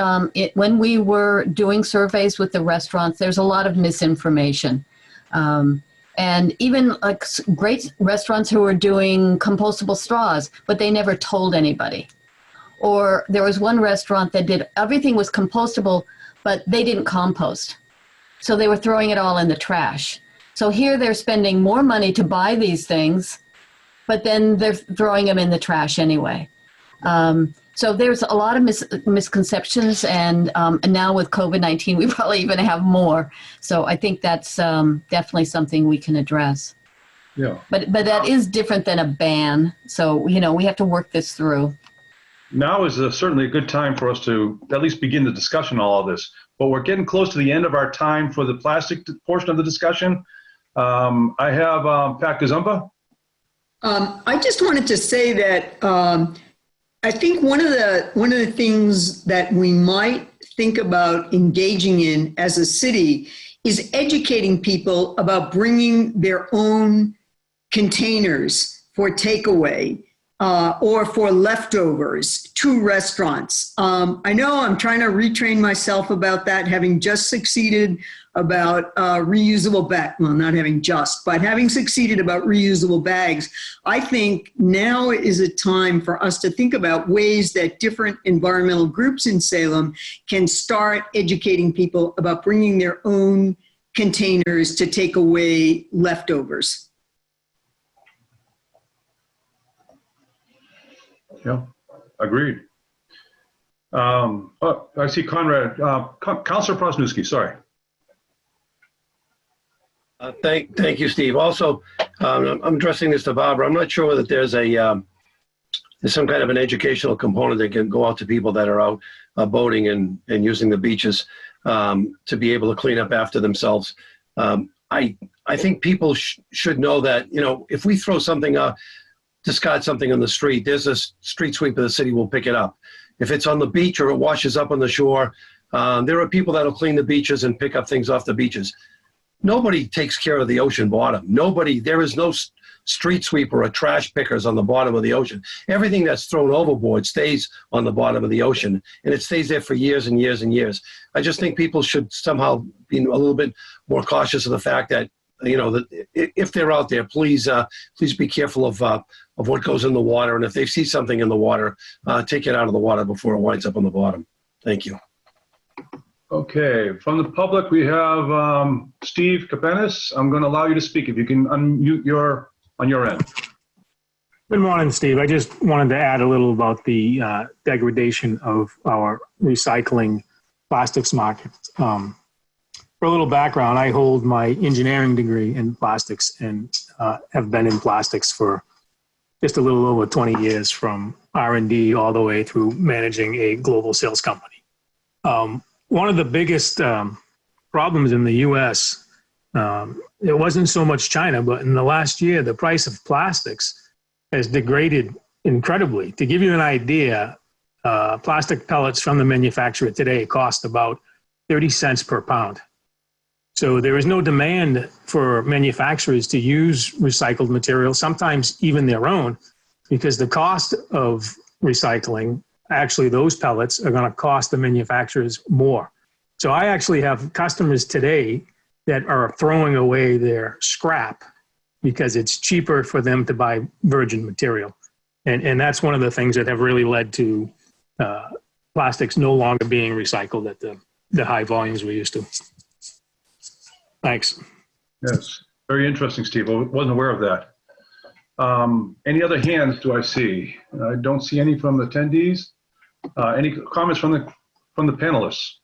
when we were doing surveys with the restaurants. There's a lot of misinformation. And even like great restaurants who were doing compostable straws, but they never told anybody. Or there was one restaurant that everything was compostable, but they didn't compost. So they were throwing it all in the trash. So here they're spending more money to buy these things, but then they're throwing them in the trash anyway. So there's a lot of misconceptions, and now with COVID-19, we probably even have more. So I think that's definitely something we can address. Yeah. But that is different than a ban. So, we have to work this through. Now is certainly a good time for us to at least begin the discussion on all of this. But we're getting close to the end of our time for the plastic portion of the discussion. I have Pat Gazumba. I just wanted to say that I think one of the things that we might think about engaging in as a city is educating people about bringing their own containers for takeaway or for leftovers to restaurants. I know I'm trying to retrain myself about that, having just succeeded about reusable bags, well, not having just, but having succeeded about reusable bags. I think now is a time for us to think about ways that different environmental groups in Salem can start educating people about bringing their own containers to take away leftovers. Yeah, agreed. I see Conrad, Councilor Prosnewski, sorry. Thank you, Steve. Also, I'm addressing this to Barbara. I'm not sure that there's some kind of an educational component that can go out to people that are out boating and using the beaches to be able to clean up after themselves. I think people should know that, if we throw something out, discard something on the street, there's a street sweeper, the city will pick it up. If it's on the beach or it washes up on the shore, there are people that will clean the beaches and pick up things off the beaches. Nobody takes care of the ocean bottom. There is no street sweeper or trash pickers on the bottom of the ocean. Everything that's thrown overboard stays on the bottom of the ocean, and it stays there for years and years and years. I just think people should somehow be a little bit more cautious of the fact that, that if they're out there, please be careful of what goes in the water, and if they see something in the water, take it out of the water before it winds up on the bottom. Thank you. Okay, from the public, we have Steve Kapenis. I'm going to allow you to speak if you can unmute on your end. Good morning, Steve. I just wanted to add a little about the degradation of our recycling plastics market. For a little background, I hold my engineering degree in plastics and have been in plastics for just a little over 20 years, from R&D all the way through managing a global sales company. One of the biggest problems in the U.S., it wasn't so much China, but in the last year, the price of plastics has degraded incredibly. To give you an idea, plastic pellets from the manufacturer today cost about 30 cents per pound. So there is no demand for manufacturers to use recycled material, sometimes even their own, because the cost of recycling, actually those pellets are going to cost the manufacturers more. So I actually have customers today that are throwing away their scrap because it's cheaper for them to buy virgin material. And that's one of the things that have really led to plastics no longer being recycled at the high volumes we used to. Thanks. Yes, very interesting, Steve. I wasn't aware of that. Any other hands do I see? I don't see any from the attendees. Any comments from the panelists?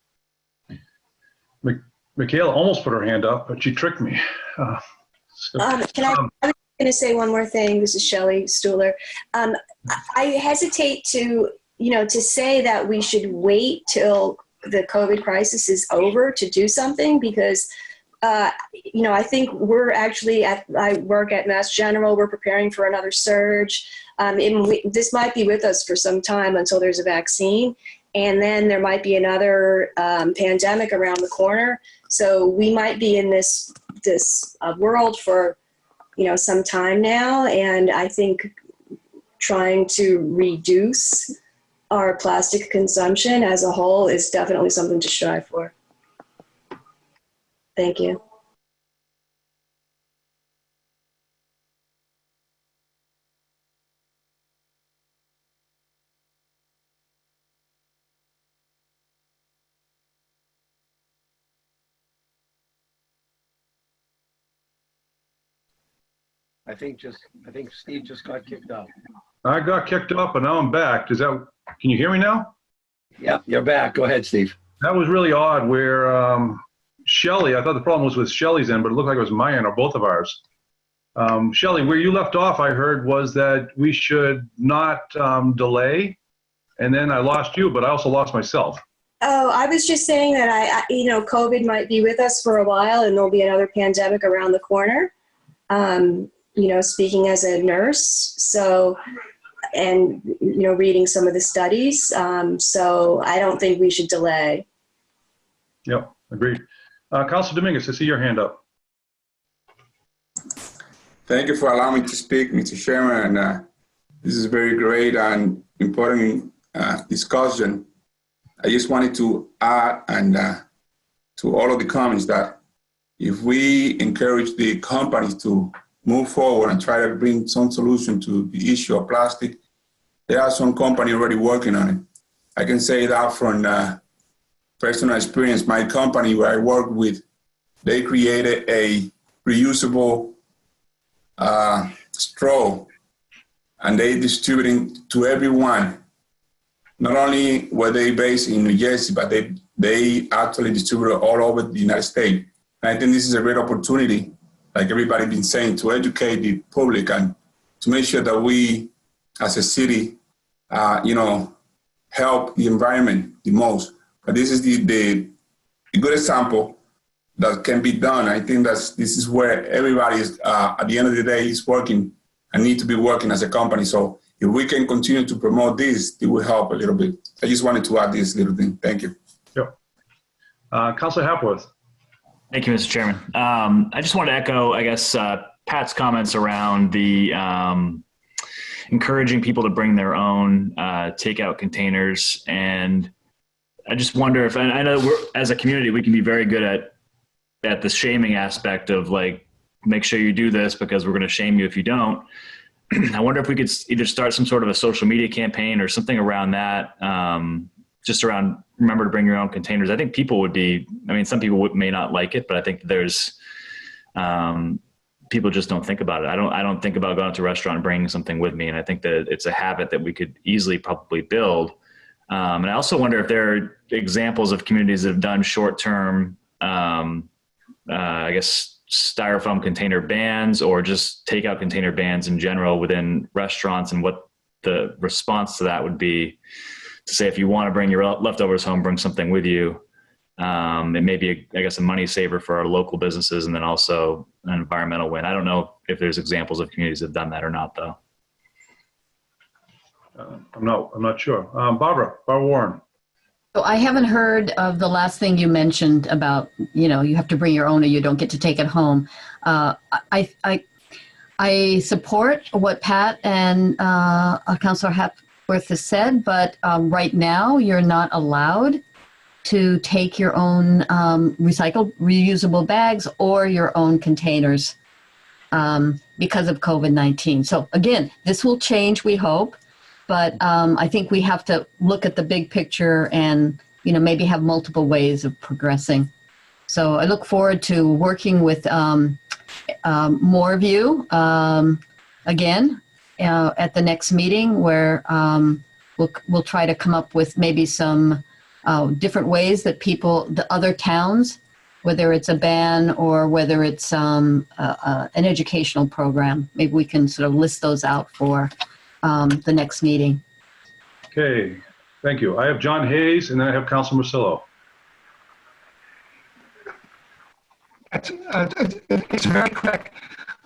Michaela almost put her hand up, but she tricked me. Can I going to say one more thing. This is Shelley Stuhler. I hesitate to, to say that we should wait till the COVID crisis is over to do something because, I think we're actually I work at Mass General. We're preparing for another surge. This might be with us for some time until there's a vaccine. And then there might be another pandemic around the corner. So we might be in this world for, some time now. And I think trying to reduce our plastic consumption as a whole is definitely something to strive for. Thank you. I think Steve just got kicked out. I got kicked off, but now I'm back. Can you hear me now? Yeah, you're back. Go ahead, Steve. That was really odd where Shelley, I thought the problem was with Shelley's end, but it looked like it was my end or both of ours. Shelley, where you left off, I heard was that we should not delay. And then I lost you, but I also lost myself. Oh, I was just saying that COVID might be with us for a while and there'll be another pandemic around the corner. Speaking as a nurse, and reading some of the studies. So I don't think we should delay. Yep, agreed. Councilor Dominguez, I see your hand up. Thank you for allowing me to speak, Mr. Chairman. And, this is very great and important discussion. I just wanted to add to all of the comments that if we encourage the companies to move forward and try to bring some solution to the issue of plastic, there are some companies already working on it. I can say that from personal experience. My company where I work with, they created a reusable straw, and they distributing to everyone. Not only were they based in New Jersey, but they actually distributed all over the United States. And I think this is a great opportunity, like everybody been saying, to educate the public and to make sure that we, as a city, help the environment the most. But this is the good example that can be done. I think this is where everybody is, at the end of the day, is working and need to be working as a company. So if we can continue to promote this, it will help a little bit. I just wanted to add this little thing. Thank you. Yep. Councilor Hapworth. Thank you, Mr. Chairman. I just wanted to echo, I guess, Pat's comments around the encouraging people to bring their own takeout containers. And I just wonder if, and I know as a community, we can be very good at the shaming aspect of like, make sure you do this because we're going to shame you if you don't. I wonder if we could either start some sort of a social media campaign or something around that, just around remember to bring your own containers. I think people would be, some people may not like it, but I think there's, people just don't think about it. I don't think about going to a restaurant and bringing something with me. And I think that it's a habit that we could easily probably build. And I also wonder if there are examples of communities that have done short-term, I guess, styrofoam container bans or just takeout container bans in general within restaurants, and what the response to that would be to say, if you want to bring your leftovers home, bring something with you. It may be, I guess, a money saver for our local businesses and then also an environmental win. I don't know if there's examples of communities that have done that or not, though. I'm not sure. Barbara Warren. So I haven't heard of the last thing you mentioned about, you have to bring your own or you don't get to take it home. I support what Pat and Councilor Hapworth has said, but right now you're not allowed to take your own reusable bags or your own containers because of COVID-19. So again, this will change, we hope. But I think we have to look at the big picture and, maybe have multiple ways of progressing. So I look forward to working with more of you again at the next meeting, where we'll try to come up with maybe some different ways that the other towns whether it's a ban or whether it's an educational program. Maybe we can sort of list those out for the next meeting. Okay, thank you. I have John Hayes, and then I have Councilor Marcillo. It's very quick.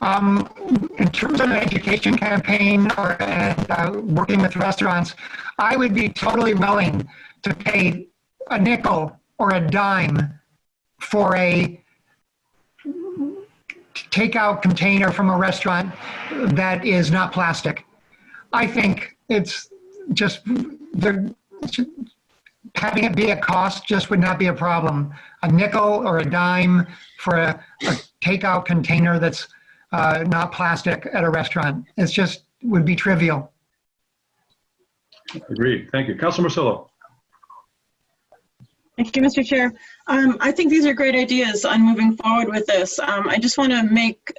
In terms of an education campaign or working with restaurants, I would be totally willing to pay a nickel or a dime for a takeout container from a restaurant that is not plastic. I think it's just having it be a cost just would not be a problem. A nickel or a dime for a takeout container that's not plastic at a restaurant. It's just would be trivial. Agreed. Thank you. Councilor Marcillo. Thank you, Mr. Chair. I think these are great ideas on moving forward with this. I just want to make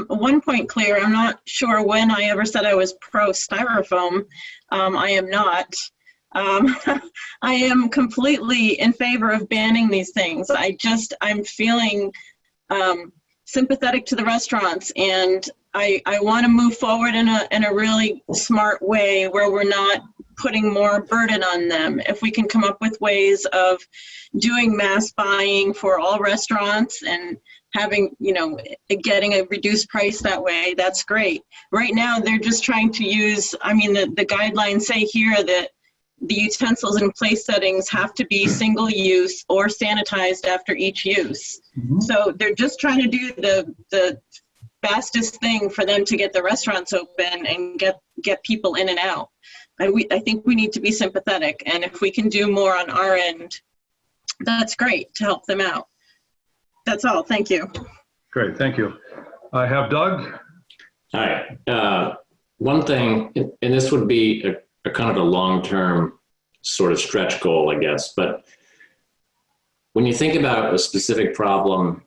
one point clear. I'm not sure when I ever said I was pro styrofoam. I am not. I am completely in favor of banning these things. I'm feeling sympathetic to the restaurants, and I want to move forward in a really smart way where we're not putting more burden on them. If we can come up with ways of doing mass buying for all restaurants and having, getting a reduced price that way, that's great. Right now, they're just trying to use, the guidelines say here that the utensils and place settings have to be single use or sanitized after each use. Mm-hmm. So they're just trying to do the fastest thing for them to get the restaurants open and get people in and out. I think we need to be sympathetic, and if we can do more on our end, that's great to help them out. That's all. Thank you. Great. Thank you. I have Doug. Hi. One thing, and this would be a kind of a long-term sort of stretch goal, I guess, but when you think about a specific problem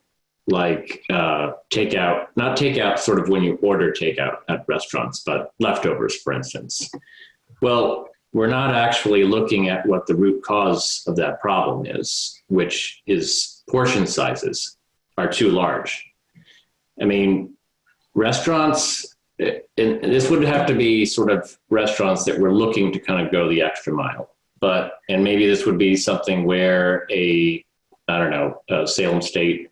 like takeout, not takeout sort of when you order takeout at restaurants, but leftovers, for instance. Well, we're not actually looking at what the root cause of that problem is, which is portion sizes are too large. I mean, restaurants, and this would have to be sort of restaurants that were looking to kind of go the extra mile. And maybe this would be something where a Salem State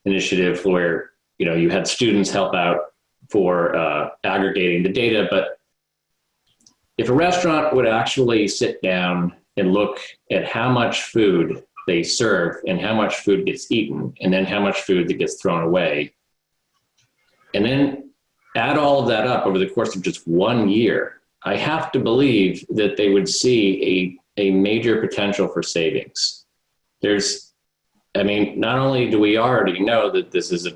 initiative where, you had students help out for aggregating the data. But if a restaurant would actually sit down and look at how much food they serve and how much food gets eaten and then how much food that gets thrown away, and then add all of that up over the course of just 1 year, I have to believe that they would see a major potential for savings. Not only do we already know that this is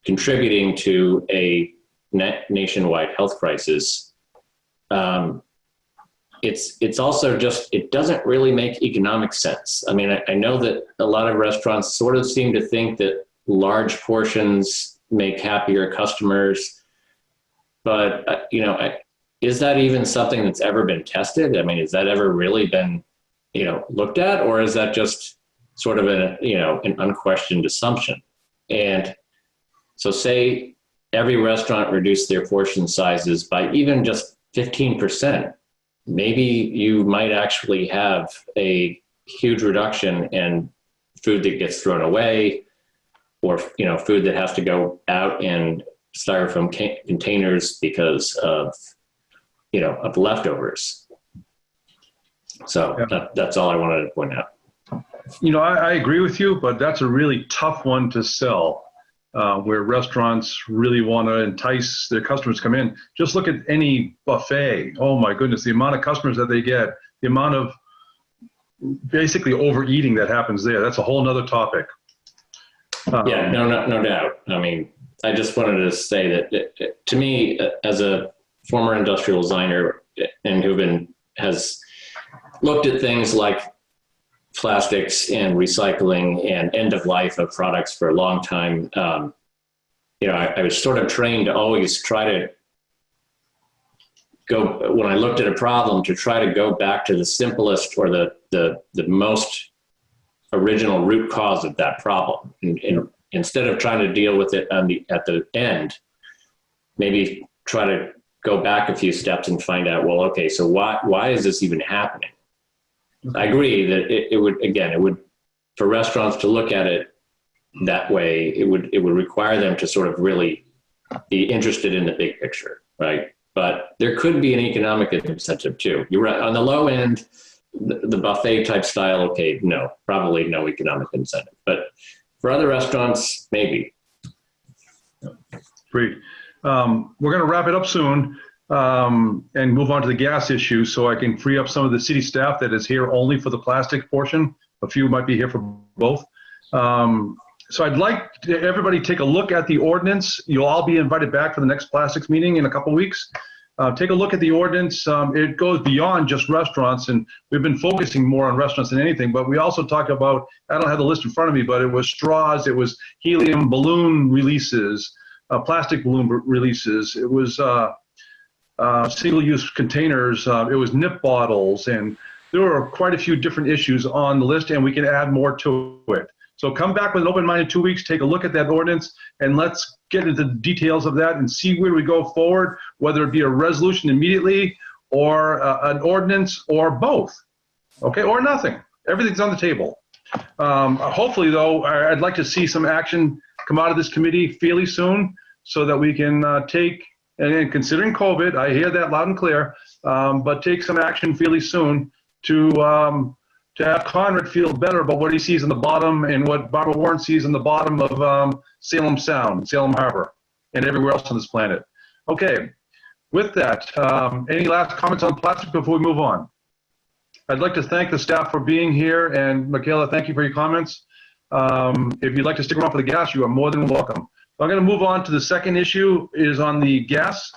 contributing to a nationwide health crisis, it's also just, it doesn't really make economic sense. I know that a lot of restaurants sort of seem to think that large portions make happier customers, but is that even something that's ever been tested? Has that ever really been, looked at, or is that just sort of an unquestioned assumption? And so say every restaurant reduced their portion sizes by even just 15%, maybe you might actually have a huge reduction in food that gets thrown away, or food that has to go out in styrofoam containers because of leftovers. So that's all I wanted to point out. I agree with you, but that's a really tough one to sell, where restaurants really want to entice their customers to come in. Just look at any buffet. Oh my goodness, the amount of customers that they get, the amount of basically overeating that happens there. That's a whole nother topic. No doubt. I just wanted to say that to me, as a former industrial designer and who has looked at things like plastics and recycling and end of life of products for a long time, I was sort of trained to always try to go, when I looked at a problem, to try to go back to the simplest or the most original root cause of that problem. And instead of trying to deal with it at the end, maybe try to go back a few steps and find out, well, okay, so why is this even happening? I agree that it would, for restaurants to look at it that way, it would require them to sort of really be interested in the big picture, right? But there could be an economic incentive too. You're right, on the low end, the buffet type style, okay, no, probably no economic incentive. But for other restaurants, maybe. Great. We're going to wrap it up soon and move on to the gas issue so I can free up some of the city staff that is here only for the plastic portion. A few might be here for both. So I'd like everybody take a look at the ordinance. You'll all be invited back for the next plastics meeting in a couple weeks. Take a look at the ordinance. It goes beyond just restaurants, and we've been focusing more on restaurants than anything, but we also talk about, I don't have the list in front of me, but it was straws, it was helium balloon releases, plastic balloon releases, it was single-use containers, it was nip bottles, and there were quite a few different issues on the list, and we can add more to it. So come back with an open mind in 2 weeks, take a look at that ordinance, and let's get into the details of that and see where we go forward, whether it be a resolution immediately or an ordinance or both, okay, or nothing. Everything's on the table. Hopefully, though, I'd like to see some action come out of this committee fairly soon so that we can take, and considering COVID, I hear that loud and clear, but take some action fairly soon to have Conrad feel better about what he sees in the bottom and what Barbara Warren sees in the bottom of Salem Sound, Salem Harbor, and everywhere else on this planet. Okay, with that, any last comments on plastic before we move on? I'd like to thank the staff for being here, and Michaela, thank you for your comments. If you'd like to stick around for the gas, you are more than welcome. So I'm going to move on to the second issue, is on the gas.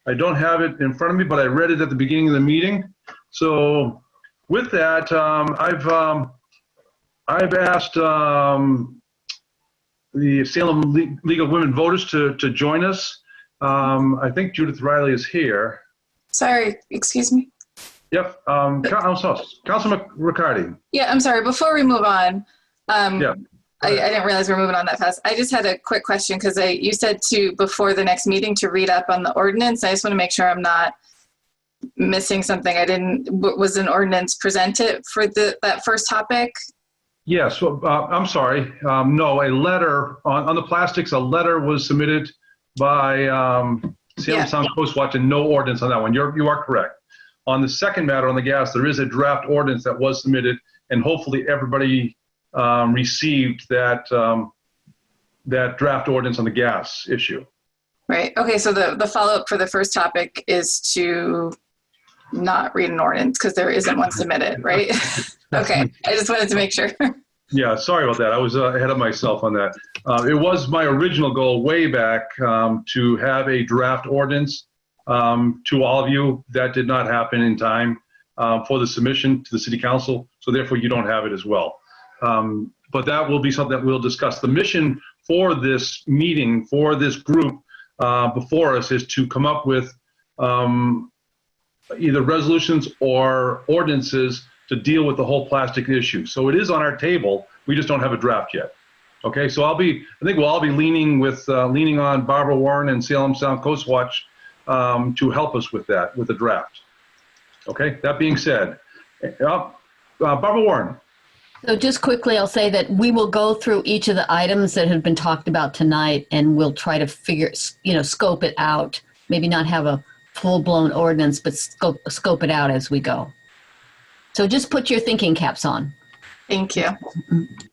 I don't have it in front of me, but I read it at the beginning of the meeting. So with that, I've asked the Salem League of Women Voters to join us. I think Judith Riley is here. Sorry, excuse me. Yep, Councilman Riccardi. Yeah, I'm sorry. Before we move on, Yeah. I didn't realize we're moving on that fast. I just had a quick question because you said before the next meeting to read up on the ordinance. I just want to make sure I'm not missing something. Was an ordinance presented for that first topic? Yes, I'm sorry. No, a letter on the plastics, a letter was submitted by Salem Sound Coast Watch, and no ordinance on that one. You are correct. On the second matter on the gas, there is a draft ordinance that was submitted, and hopefully everybody received that draft ordinance on the gas issue. Right. Okay. So the follow-up for the first topic is to not read an ordinance because there isn't one submitted, right? Okay. I just wanted to make sure. Yeah, sorry about that. I was ahead of myself on that. It was my original goal way back to have a draft ordinance to all of you. That did not happen in time for the submission to the City Council, so therefore you don't have it as well. But that will be something that we'll discuss. The mission for this meeting, for this group before us, is to come up with either resolutions or ordinances to deal with the whole plastic issue. So it is on our table. We just don't have a draft yet. Okay, so I think we'll all be leaning on Barbara Warren and Salem Sound Coast Watch to help us with that, with the draft. Okay, that being said, Barbara Warren. So just quickly, I'll say that we will go through each of the items that have been talked about tonight, and we'll try to scope it out. Maybe not have a full-blown ordinance, but scope it out as we go. So just put your thinking caps on. Thank you.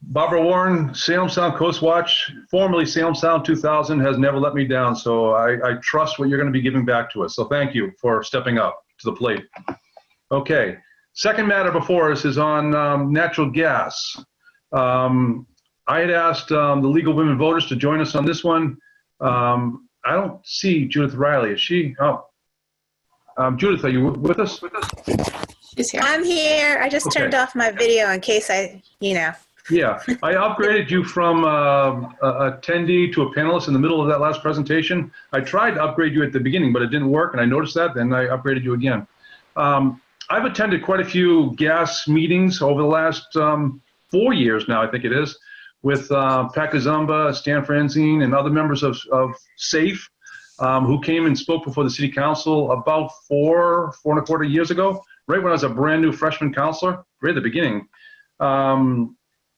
Barbara Warren, Salem Sound Coast Watch, formerly Salem Sound 2000, has never let me down. So I trust what you're going to be giving back to us. So thank you for stepping up to the plate. Okay. Second matter before us is on natural gas. I had asked the League of Women Voters to join us on this one. I don't see Judith Riley. Is she? Oh. Judith, are you with us? She's here. I'm here. I just turned off my video in case Yeah, I upgraded you from attendee to a panelist in the middle of that last presentation. I tried to upgrade you at the beginning, but it didn't work, and I noticed that, then I upgraded you again. I've attended quite a few gas meetings over the last 4 years now, I think it is, with Pat Kazumba, Stan Franzine, and other members of SAFE, who came and spoke before the city council about 4.25 years ago, right when I was a brand new freshman counselor, right at the beginning.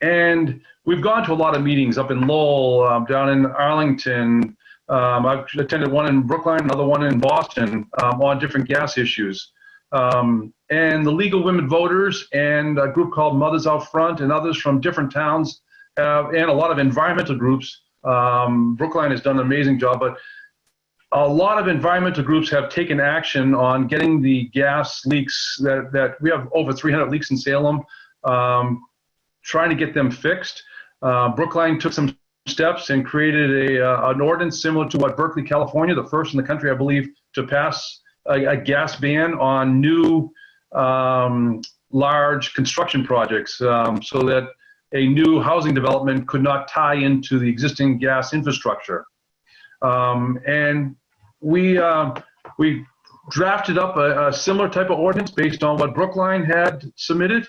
And we've gone to a lot of meetings up in Lowell, down in Arlington. I've attended one in Brookline, another one in Boston, on different gas issues. And the League of Women Voters and a group called Mothers Out Front and others from different towns, and a lot of environmental groups. Brookline has done an amazing job, but a lot of environmental groups have taken action on getting the gas leaks that we have over 300 leaks in Salem, trying to get them fixed. Brookline took some steps and created an ordinance similar to what Berkeley, California, the first in the country, I believe, to pass a gas ban on new large construction projects, so that a new housing development could not tie into the existing gas infrastructure. And we drafted up a similar type of ordinance based on what Brookline had submitted,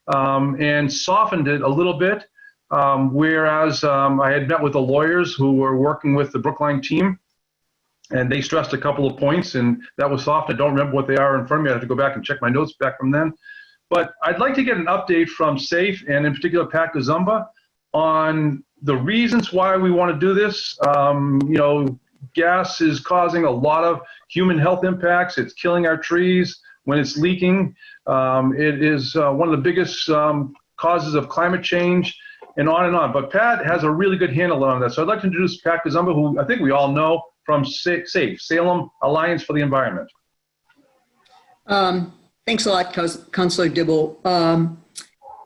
and softened it a little bit. Whereas I had met with the lawyers who were working with the Brookline team, and they stressed a couple of points, and that was soft. I don't remember what they are in front of me. I have to go back and check my notes back from then. But I'd like to get an update from SAFE, and in particular Pat Kazumba, on the reasons why we want to do this. Gas is causing a lot of human health impacts. It's killing our trees when it's leaking. It is one of the biggest causes of climate change, and on and on. But Pat has a really good handle on that. So I'd like to introduce Pat Kazumba, who I think we all know from SAFE, Salem Alliance for the Environment. Thanks a lot, Councilor Dibble.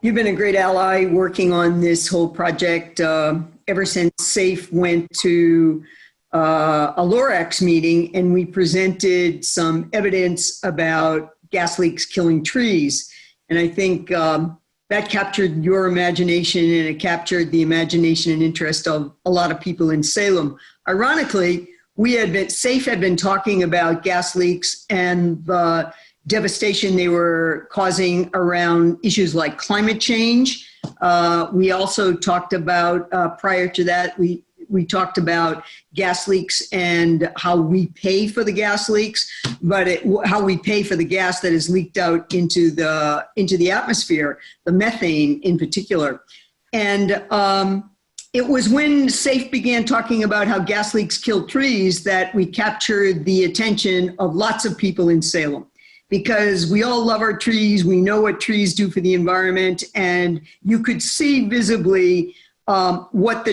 You've been a great ally working on this whole project ever since SAFE went to a Lorax meeting, and we presented some evidence about gas leaks killing trees. And I think that captured your imagination, and it captured the imagination and interest of a lot of people in Salem. Ironically, SAFE had been talking about gas leaks and the devastation they were causing around issues like climate change. We also talked about, prior to that, we talked about gas leaks and how we pay for the gas leaks, but how we pay for the gas that is leaked out into the atmosphere, the methane in particular. And it was when SAFE began talking about how gas leaks kill trees that we captured the attention of lots of people in Salem, because we all love our trees. We know what trees do for the environment, and you could see visibly what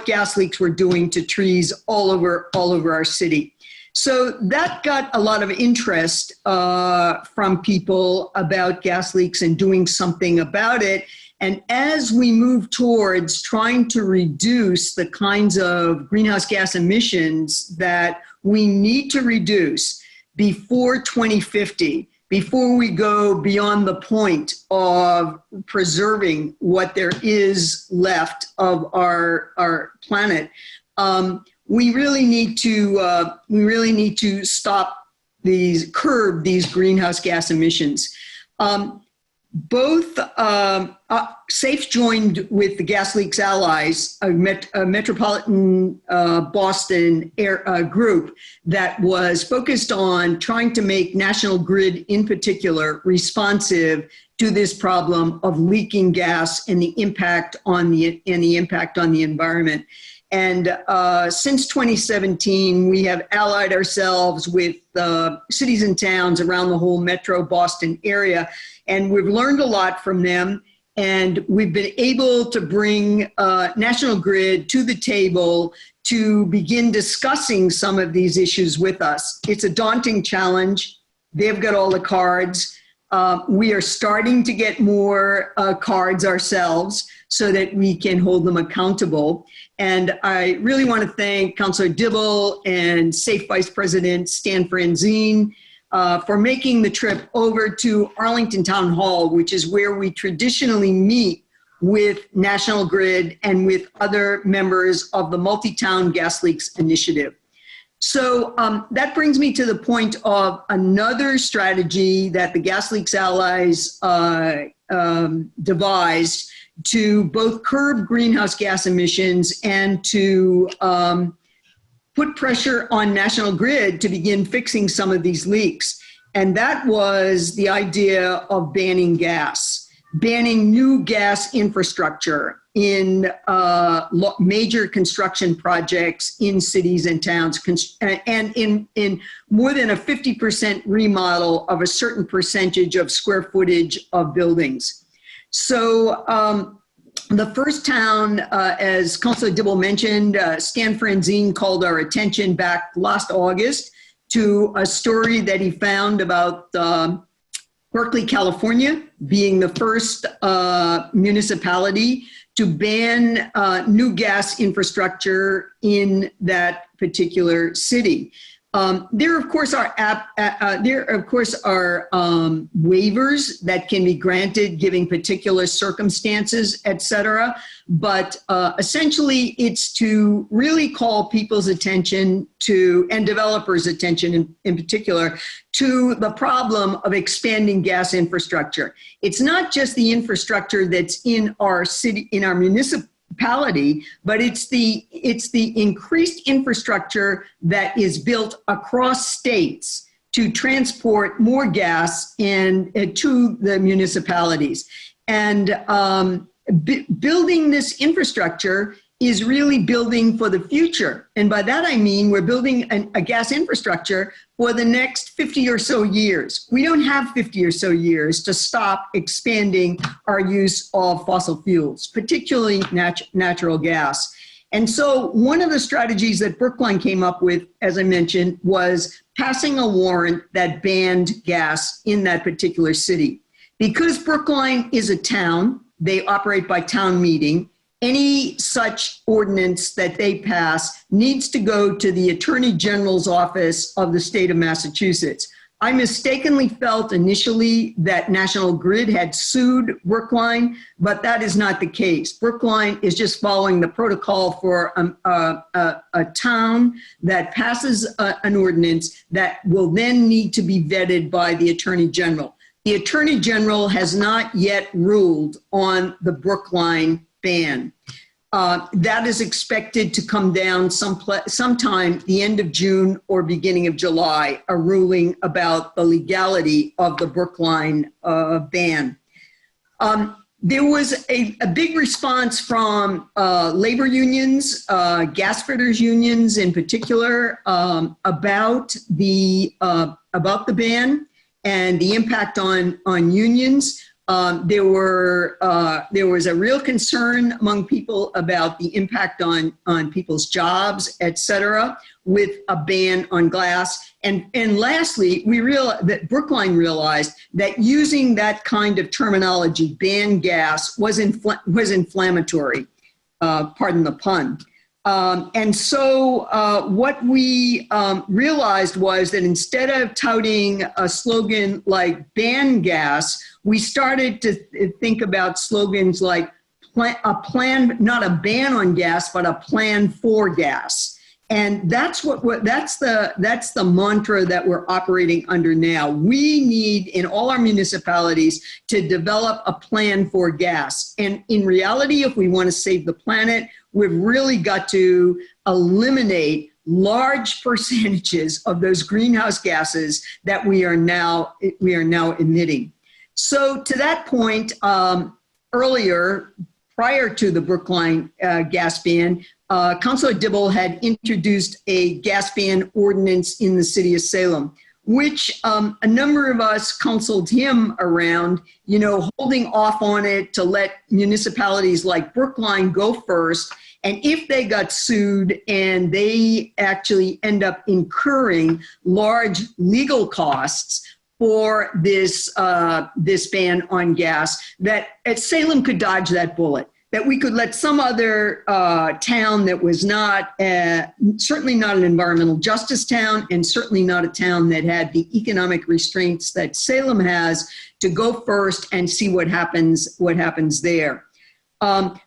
gas leaks were doing to trees all over our city. So that got a lot of interest from people about gas leaks and doing something about it. And as we move towards trying to reduce the kinds of greenhouse gas emissions that we need to reduce before 2050, before we go beyond the point of preserving what there is left of our planet, we really need to curb these greenhouse gas emissions. Both SAFE joined with the Gas Leaks Allies, a metropolitan Boston group that was focused on trying to make National Grid in particular responsive to this problem of leaking gas and the impact on the environment. And since 2017, we have allied ourselves with cities and towns around the whole metro Boston area, and we've learned a lot from them. And we've been able to bring National Grid to the table to begin discussing some of these issues with us. It's a daunting challenge. They've got all the cards. We are starting to get more cards ourselves so that we can hold them accountable. And I really want to thank Councilor Dibble and SAFE Vice President Stan Franzine for making the trip over to Arlington Town Hall, which is where we traditionally meet with National Grid and with other members of the Multi-Town Gas Leaks Initiative. So that brings me to the point of another strategy that the Gas Leaks Allies devised to both curb greenhouse gas emissions and to put pressure on National Grid to begin fixing some of these leaks. And that was the idea of banning gas, banning new gas infrastructure in major construction projects in cities and towns, and in more than a 50% remodel of a certain percentage of square footage of buildings. So the first town, as Councilor Dibble mentioned, Stan Franzine called our attention back last August to a story that he found about Berkeley, California, being the first municipality to ban new gas infrastructure in that particular city. There, of course, are waivers that can be granted, giving particular circumstances, et cetera. But essentially, it's to really call people's attention to, and developers' attention in particular, to the problem of expanding gas infrastructure. It's not just the infrastructure that's in our city, in our municipality, but it's the increased infrastructure that is built across states to transport more gas and to the municipalities. And building this infrastructure is really building for the future. And by that I mean we're building a gas infrastructure for the next 50 or so years. We don't have 50 or so years to stop expanding our use of fossil fuels, particularly natural gas. And so one of the strategies that Brookline came up with, as I mentioned, was passing a warrant that banned gas in that particular city. Because Brookline is a town, they operate by town meeting. Any such ordinance that they pass needs to go to the Attorney General's office of the state of Massachusetts. I mistakenly felt initially that National Grid had sued Brookline, but that is not the case. Brookline is just following the protocol for a town that passes an ordinance that will then need to be vetted by the Attorney General. The Attorney General has not yet ruled on the Brookline ban. That is expected to come down sometime the end of June or beginning of July, a ruling about the legality of the Brookline ban. There was a big response from labor unions, gas fitters unions in particular, about the ban and the impact on unions. There was a real concern among people about the impact on people's jobs, et cetera, with a ban on glass. And lastly, that Brookline realized that using that kind of terminology, ban gas, was inflammatory, pardon the pun. And so what we realized was that instead of touting a slogan like ban gas, we started to think about slogans like a plan, not a ban on gas, but a plan for gas. And that's the mantra that we're operating under now. We need in all our municipalities to develop a plan for gas. And in reality, if we want to save the planet, we've really got to eliminate large percentages of those greenhouse gases that we are now emitting. So to that point, earlier, prior to the Brookline gas ban, Councilor Dibble had introduced a gas ban ordinance in the city of Salem, which a number of us counseled him around, holding off on it to let municipalities like Brookline go first. And if they got sued and they actually end up incurring large legal costs for this ban on gas, that Salem could dodge that bullet, that we could let some other town that was not, certainly not an environmental justice town, and certainly not a town that had the economic restraints that Salem has, to go first and see what happens there.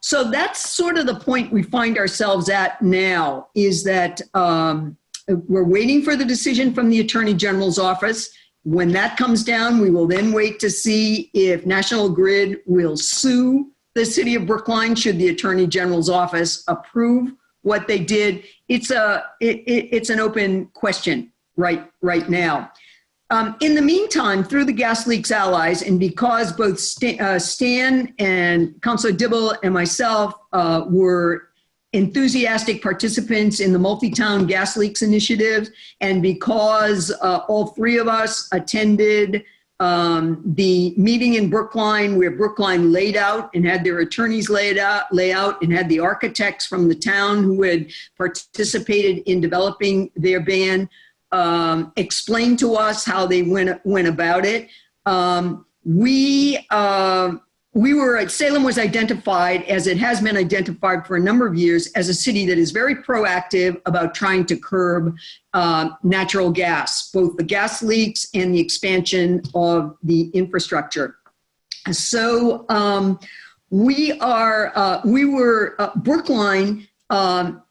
So that's sort of the point we find ourselves at now, is that we're waiting for the decision from the Attorney General's office. When that comes down, we will then wait to see if National Grid will sue the city of Brookline should the Attorney General's office approve what they did. It's an open question right now. In the meantime, through the Gas Leaks Allies, and because both Stan and Councilor Dibble and myself were enthusiastic participants in the multi-town gas leaks initiative, and because all three of us attended the meeting in Brookline where Brookline laid out and had their attorneys lay out and had the architects from the town who had participated in developing their ban explain to us how they went about it. Salem was identified, as it has been identified for a number of years, as a city that is very proactive about trying to curb natural gas, both the gas leaks and the expansion of the infrastructure. So Brookline,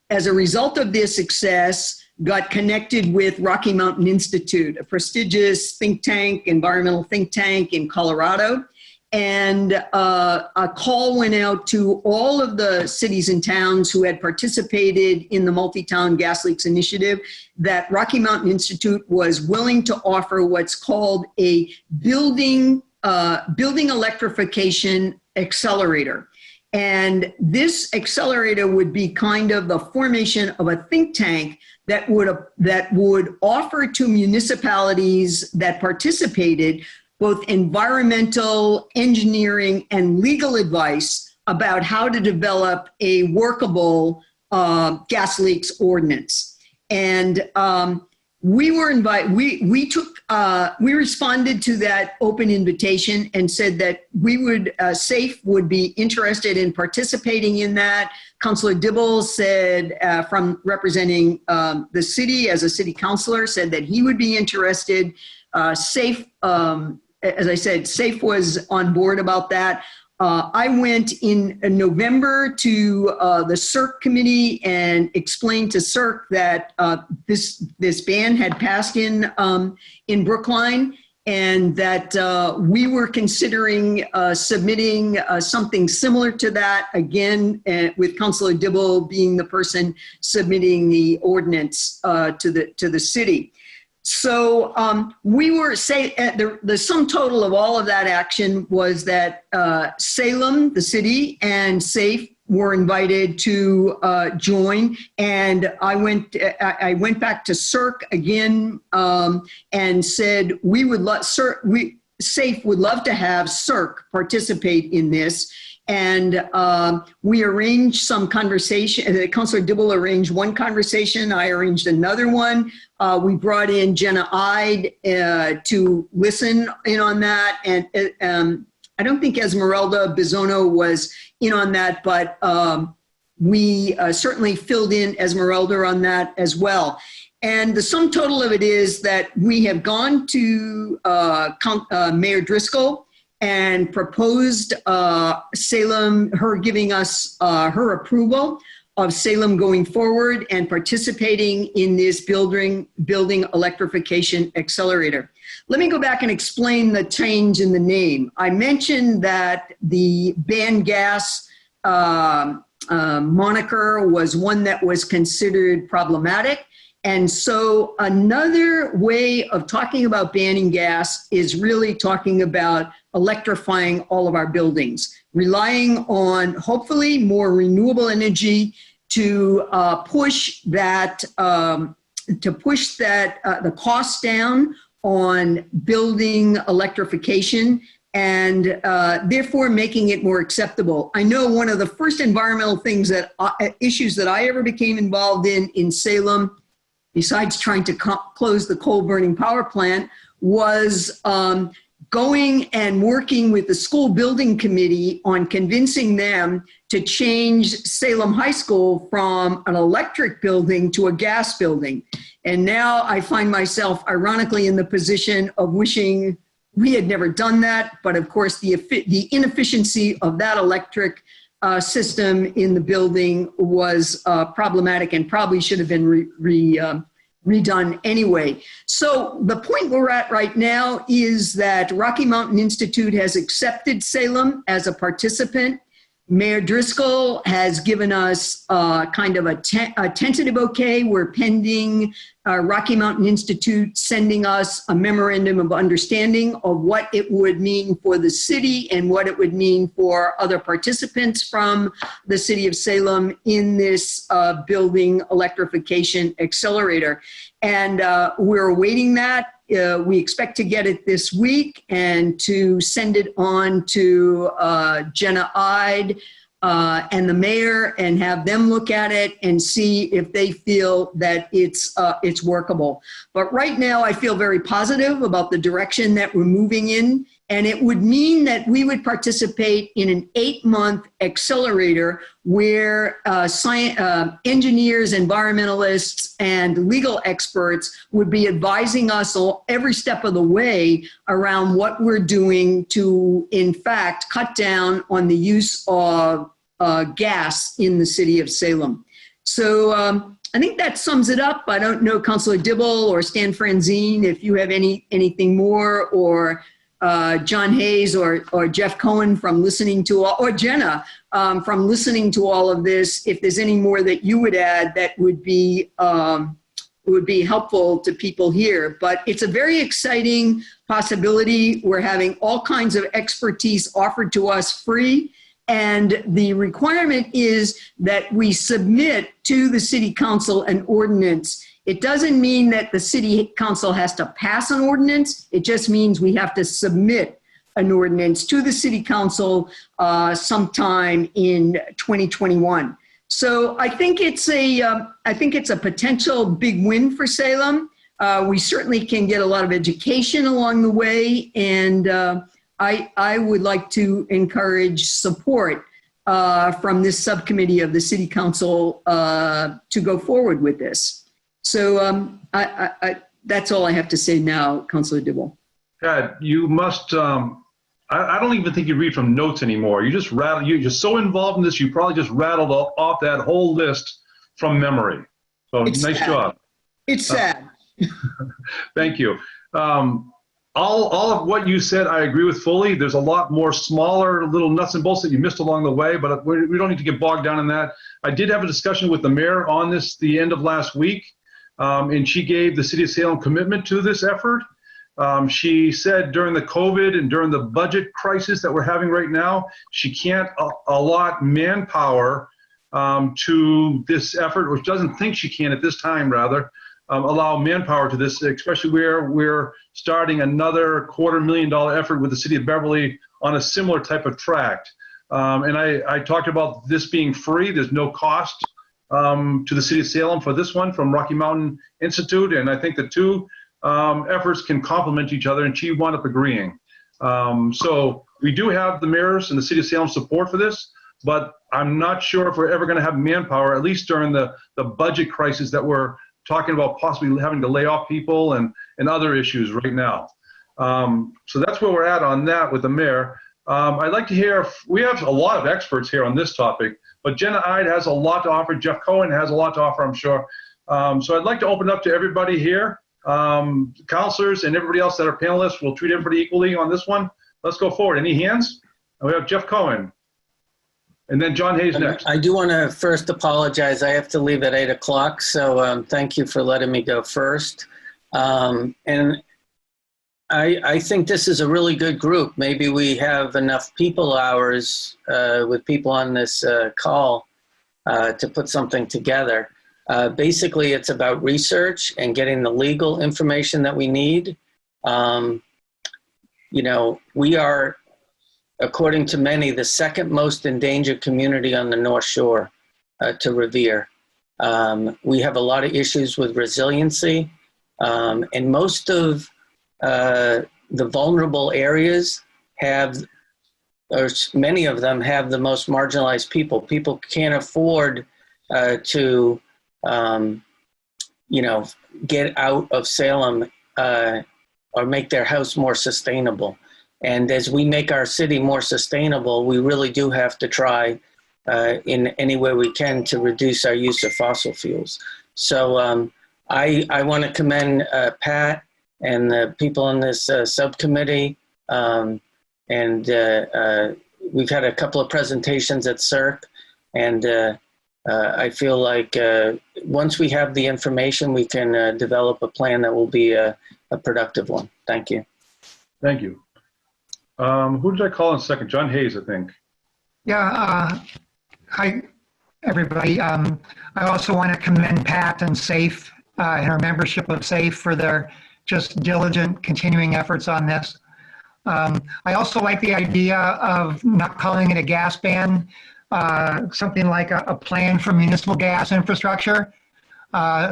as a result of their success, got connected with Rocky Mountain Institute, a prestigious think tank, environmental think tank in Colorado. And a call went out to all of the cities and towns who had participated in the multi-town gas leaks initiative that Rocky Mountain Institute was willing to offer what's called a building electrification accelerator. And this accelerator would be kind of the formation of a think tank that would offer to municipalities that participated both environmental, engineering, and legal advice about how to develop a workable gas leaks ordinance. And we were invited. We responded to that open invitation and said that we would SAFE would be interested in participating in that. Councilor Dibble said, from representing the city as a city councilor, said that he would be interested. SAFE, as I said, SAFE was on board about that. I went in November to the CERC committee and explained to CERC that this ban had passed in Brookline, and that we were considering submitting something similar to that, again, with Councilor Dibble being the person submitting the ordinance to the city. So the sum total of all of that action was that Salem, the city, and SAFE were invited to join, and I went back to CERC again and said SAFE would love to have CERC participate in this. And we arranged some conversation. Councilor Dibble arranged one conversation. I arranged another one. We brought in Jenna Ide to listen in on that. And I don't think Esmeralda Bisono was in on that, but we certainly filled in Esmeralda on that as well. And the sum total of it is that we have gone to Mayor Driscoll and proposed Salem, her giving us her approval of Salem going forward and participating in this building electrification accelerator. Let me go back and explain the change in the name. I mentioned that the ban gas moniker was one that was considered problematic. And so another way of talking about banning gas is really talking about electrifying all of our buildings, relying on hopefully more renewable energy to push the cost down on building electrification, and therefore making it more acceptable. I know one of the first environmental issues that I ever became involved in Salem, besides trying to close the coal burning power plant, was going and working with the school building committee on convincing them to change Salem High School from an electric building to a gas building. And now I find myself ironically in the position of wishing we had never done that. But of course, the inefficiency of that electric system in the building was problematic and probably should have been redone anyway. So the point we're at right now is that Rocky Mountain Institute has accepted Salem as a participant. Mayor Driscoll has given us kind of a tentative okay. We're pending Rocky Mountain Institute sending us a memorandum of understanding of what it would mean for the city and what it would mean for other participants from the city of Salem in this building electrification accelerator. And we're awaiting that. We expect to get it this week and to send it on to Jenna Ide and the mayor and have them look at it and see if they feel that it's workable. But right now, I feel very positive about the direction that we're moving in. And it would mean that we would participate in an 8-month accelerator where engineers, environmentalists, and legal experts would be advising us every step of the way around what we're doing to, in fact, cut down on the use of gas in the city of Salem. So I think that sums it up. I don't know, Councilor Dibble or Stan Franzine, if you have anything more, or John Hayes or Jeff Cohen from listening to or Jenna from listening to all of this. If there's any more that you would add, that would be helpful to people here. But it's a very exciting possibility. We're having all kinds of expertise offered to us free. And the requirement is that we submit to the city council an ordinance. It doesn't mean that the city council has to pass an ordinance. It just means we have to submit an ordinance to the city council sometime in 2021. So I think it's a potential big win for Salem. We certainly can get a lot of education along the way, and I would like to encourage support from this subcommittee of the city council to go forward with this. So that's all I have to say now, Councilor Dibble. God, you must, I don't even think you read from notes anymore. You just rattle, you're so involved in this, you probably just rattled off that whole list from memory. So It's nice sad. job. It's sad. Thank you. All of what you said, I agree with fully. There's a lot more smaller little nuts and bolts that you missed along the way, but we don't need to get bogged down in that. I did have a discussion with the mayor on this the end of last week, and she gave the city of Salem commitment to this effort. She said during the COVID and during the budget crisis that we're having right now, she can't allot manpower to this effort, or doesn't think she can at this time, rather. Allow manpower to this, especially where we're starting another $250,000 effort with the city of Beverly on a similar type of tract. And I talked about this being free. There's no cost to the city of Salem for this one from Rocky Mountain Institute. And I think the two efforts can complement each other, and she wound up agreeing. So we do have the mayor's and the city of Salem support for this, but I'm not sure if we're ever going to have manpower, at least during the budget crisis that we're talking about possibly having to lay off people and other issues right now. So that's where we're at on that with the mayor. I'd like to hear, we have a lot of experts here on this topic, but Jenna Ide has a lot to offer. Jeff Cohen has a lot to offer, I'm sure. So I'd like to open up to everybody here, counselors and everybody else that are panelists. We'll treat everybody equally on this one. Let's go forward. Any hands? We have Jeff Cohen. And then John Hayes next. I do want to first apologize. I have to leave at 8 o'clock, so thank you for letting me go first. And I think this is a really good group. Maybe we have enough people hours with people on this call to put something together. Basically, it's about research and getting the legal information that we need. You know, we are, according to many, the second most endangered community on the North Shore to Revere. We have a lot of issues with resiliency, and most of the vulnerable areas have, or many of them have, the most marginalized people. People can't afford to, you know, get out of Salem or make their house more sustainable. And as we make our city more sustainable, we really do have to try in any way we can to reduce our use of fossil fuels. So I want to commend Pat and the people in this subcommittee. And, we've had a couple of presentations at CERC, and I feel like once we have the information, we can develop a plan that will be a productive one. Thank you. Thank you. Who did I call in second? John Hayes, I think. Yeah, hi, everybody. I also want to commend Pat and SAFE and her membership of SAFE for their just diligent continuing efforts on this. I also like the idea of not calling it a gas ban, something like a plan for municipal gas infrastructure.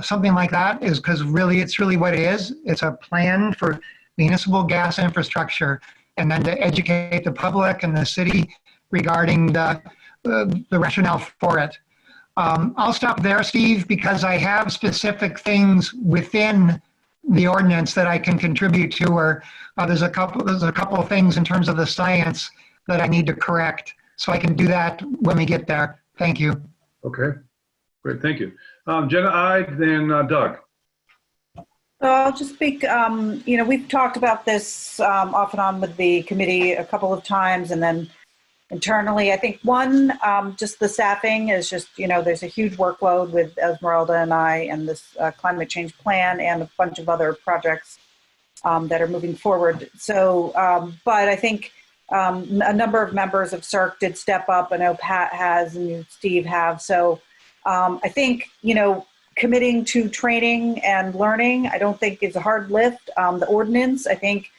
Something like that is because really, it's really what it is. It's a plan for municipal gas infrastructure, and then to educate the public and the city regarding the rationale for it. I'll stop there, Steve, because I have specific things within the ordinance that I can contribute to, or there's a couple of things in terms of the science that I need to correct. So I can do that when we get there. Thank you. Okay, great, thank you. Jenna, I, then Doug. So I'll just speak, we've talked about this off and on with the committee a couple of times, and then internally, I think just the staffing is just, there's a huge workload with Esmeralda and I and this climate change plan and a bunch of other projects that are moving forward. So, but I think a number of members of CERC did step up. I know Pat has and you, Steve, have. So I think, committing to training and learning, I don't think is a hard lift. The ordinance, I think,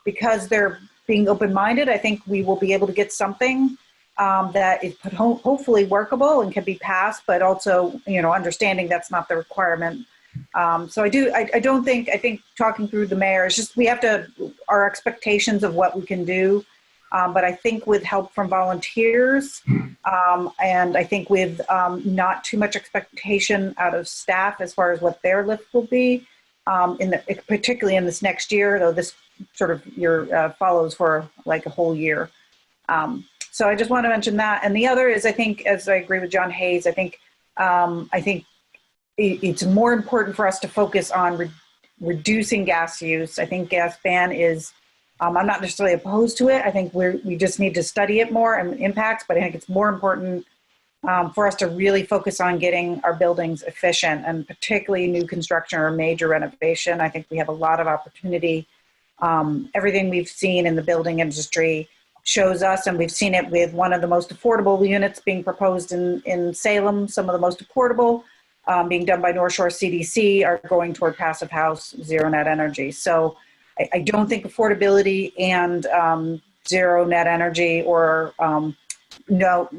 because they're being open-minded, I think we will be able to get something that is hopefully workable and can be passed, but also, understanding that's not the requirement. So I think talking through the mayor is just, we have our expectations of what we can do. But I think with help from volunteers, and I think with not too much expectation out of staff as far as what their lift will be, particularly in this next year, though this sort of year follows for like a whole year. So I just want to mention that. And the other is, I think, as I agree with John Hayes, I think it's more important for us to focus on reducing gas use. I think gas ban is, I'm not necessarily opposed to it. I think we just need to study it more and impacts, but I think it's more important for us to really focus on getting our buildings efficient, and particularly new construction or major renovation. I think we have a lot of opportunity. Everything we've seen in the building industry shows us, and we've seen it with one of the most affordable units being proposed in Salem, some of the most affordable being done by North Shore CDC, are going toward passive house, zero net energy. So I don't think affordability and zero net energy or not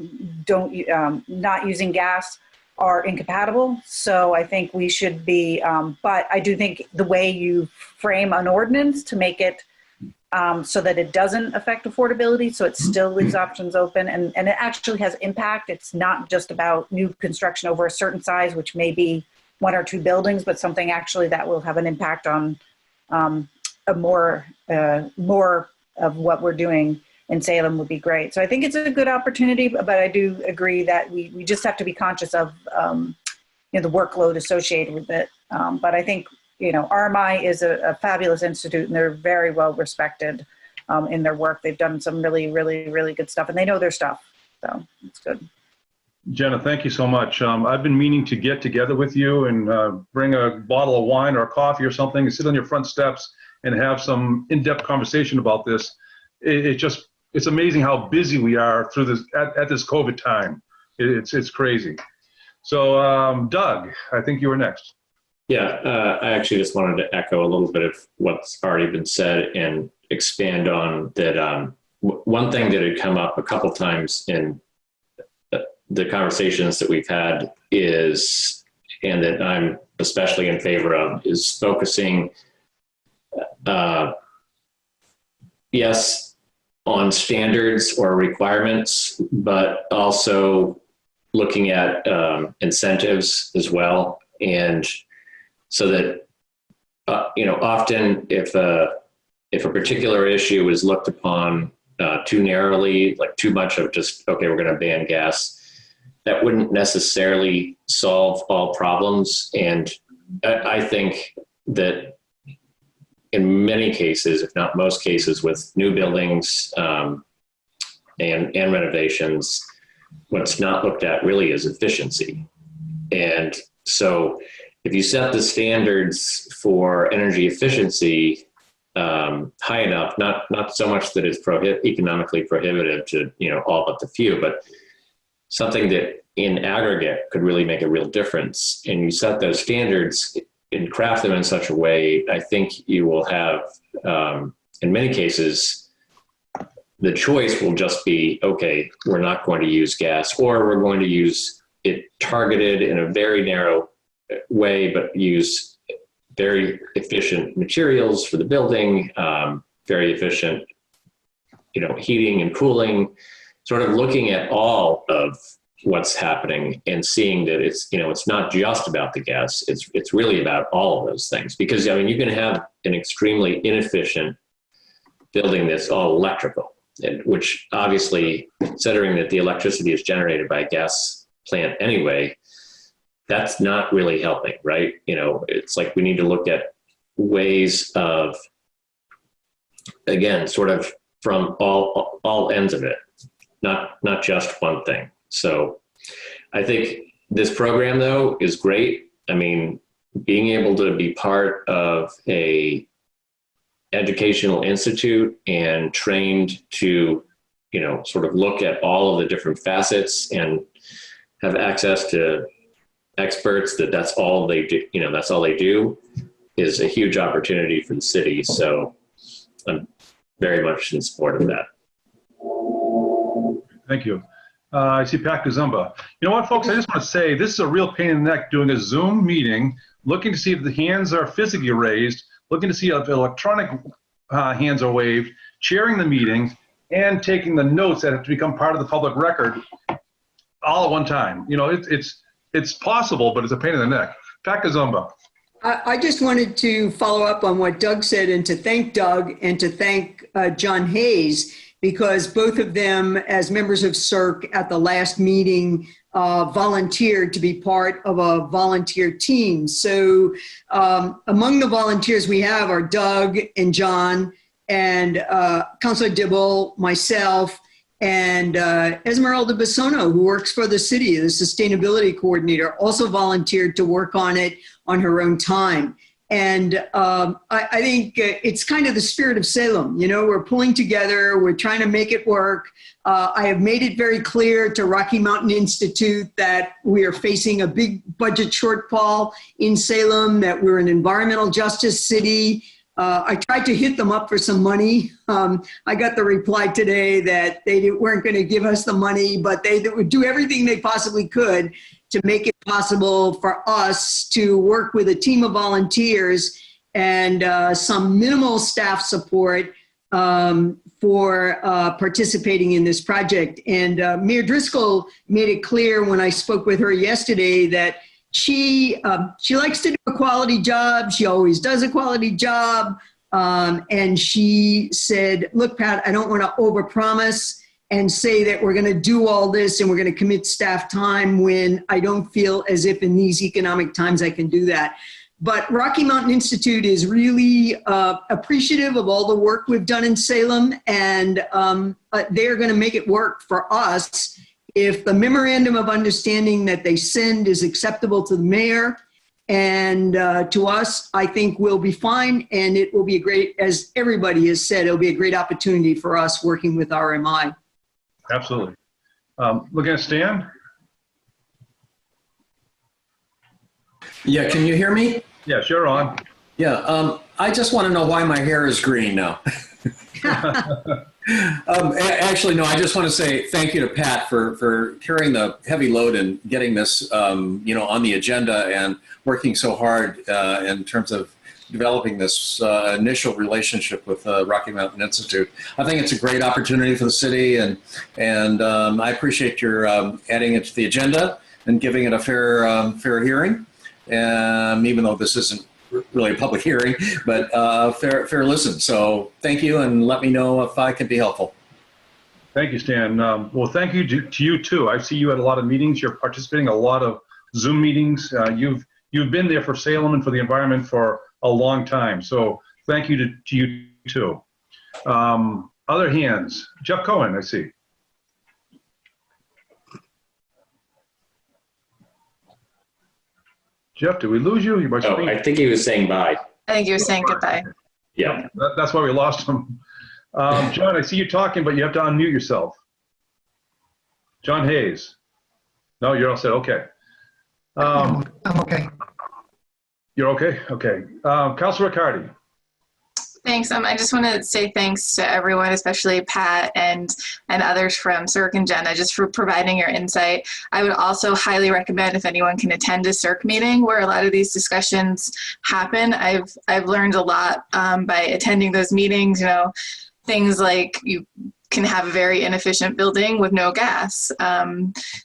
using gas are incompatible. So I think we should be, but I do think the way you frame an ordinance to make it so that it doesn't affect affordability, so it still leaves options open, and it actually has impact. It's not just about new construction over a certain size, which may be 1 or 2 buildings, but something actually that will have an impact on more of what we're doing in Salem would be great. So I think it's a good opportunity, but I do agree that we just have to be conscious of the workload associated with it. But I think RMI is a fabulous institute, and they're very well respected in their work. They've done some really, really, really good stuff, and they know their stuff. So it's good. Jenna, thank you so much. I've been meaning to get together with you and bring a bottle of wine or a coffee or something and sit on your front steps and have some in-depth conversation about this. It's amazing how busy we are through this at this COVID time. It's crazy. So Doug, I think you were next. Yeah, I actually just wanted to echo a little bit of what's already been said and expand on that. One thing that had come up a couple times in the conversations that we've had is, and that I'm especially in favor of, is focusing, yes, on standards or requirements, but also looking at incentives as well. And so that, often if a particular issue is looked upon too narrowly, like too much of just, okay, we're going to ban gas, that wouldn't necessarily solve all problems. And I think that in many cases, if not most cases, with new buildings and renovations, what's not looked at really is efficiency. And so if you set the standards for energy efficiency high enough, not so much that it's economically prohibitive to, all but the few, but something that in aggregate could really make a real difference, and you set those standards and craft them in such a way, I think you will have, in many cases, the choice will just be, okay, we're not going to use gas, or we're going to use it targeted in a very narrow way, but use very efficient materials for the building, very efficient, heating and cooling, sort of looking at all of what's happening and seeing that it's, it's not just about the gas, it's really about all of those things. Because, you can have an extremely inefficient building that's all electrical, which obviously, considering that the electricity is generated by a gas plant anyway, that's not really helping, right? It's like we need to look at ways of, again, sort of from all ends of it, not just one thing. So I think this program, though, is great. Being able to be part of a educational institute and trained to, sort of look at all of the different facets and have access to experts that's all they do, that's all they do, is a huge opportunity for the city. So I'm very much in support of that. Thank you. I see Pat Kazumba. You know what, folks? I just want to say this is a real pain in the neck doing a Zoom meeting, looking to see if the hands are physically raised, looking to see if electronic hands are waved, chairing the meeting, and taking the notes that have to become part of the public record all at one time. It's possible, but it's a pain in the neck. Pat Kazumba. I just wanted to follow up on what Doug said and to thank Doug and to thank John Hayes, because both of them, as members of CERC at the last meeting, volunteered to be part of a volunteer team. So among the volunteers we have are Doug and John and Councilor Dibble, myself, and Esmeralda Bissono, who works for the city, the sustainability coordinator, also volunteered to work on it on her own time. And I think it's kind of the spirit of Salem. We're pulling together, we're trying to make it work. I have made it very clear to Rocky Mountain Institute that we are facing a big budget shortfall in Salem, that we're an environmental justice city. I tried to hit them up for some money. I got the reply today that they weren't going to give us the money, but they would do everything they possibly could to make it possible for us to work with a team of volunteers and some minimal staff support for participating in this project. And Mayor Driscoll made it clear when I spoke with her yesterday that she likes to do a quality job. She always does a quality job. And she said, look, Pat, I don't want to overpromise and say that we're going to do all this and we're going to commit staff time when I don't feel as if in these economic times I can do that. But Rocky Mountain Institute is really appreciative of all the work we've done in Salem, and they're going to make it work for us. If the memorandum of understanding that they send is acceptable to the mayor and to us, I think we'll be fine, and it will be a great, as everybody has said, it'll be a great opportunity for us working with RMI. Absolutely. Looking at Stan? Yeah, can you hear me? Yes, you're on. Yeah, I just want to know why my hair is green now. Actually, no, I just want to say thank you to Pat for carrying the heavy load and getting this, on the agenda and working so hard in terms of developing this initial relationship with Rocky Mountain Institute. I think it's a great opportunity for the city, and I appreciate your adding it to the agenda and giving it a fair hearing. Even though this isn't really a public hearing, but fair listen. So thank you, and let me know if I can be helpful. Thank you, Stan. Well, thank you to you too. I see you at a lot of meetings. You're participating in a lot of Zoom meetings. You've been there for Salem and for the environment for a long time. So thank you to you too. Other hands. Jeff Cohen, I see. Jeff, did we lose you? Oh, I think he was saying bye. I think you were saying goodbye. Yeah. That's why we lost him. John, I see you talking, but you have to unmute yourself. John Hayes. No, you're all set. Okay. I'm okay. You're okay? Okay. Councilor Riccardi. Thanks. I just want to say thanks to everyone, especially Pat and others from CERC and Jenna, just for providing your insight. I would also highly recommend if anyone can attend a CERC meeting where a lot of these discussions happen. I've learned a lot by attending those meetings. You know, things like you can have a very inefficient building with no gas.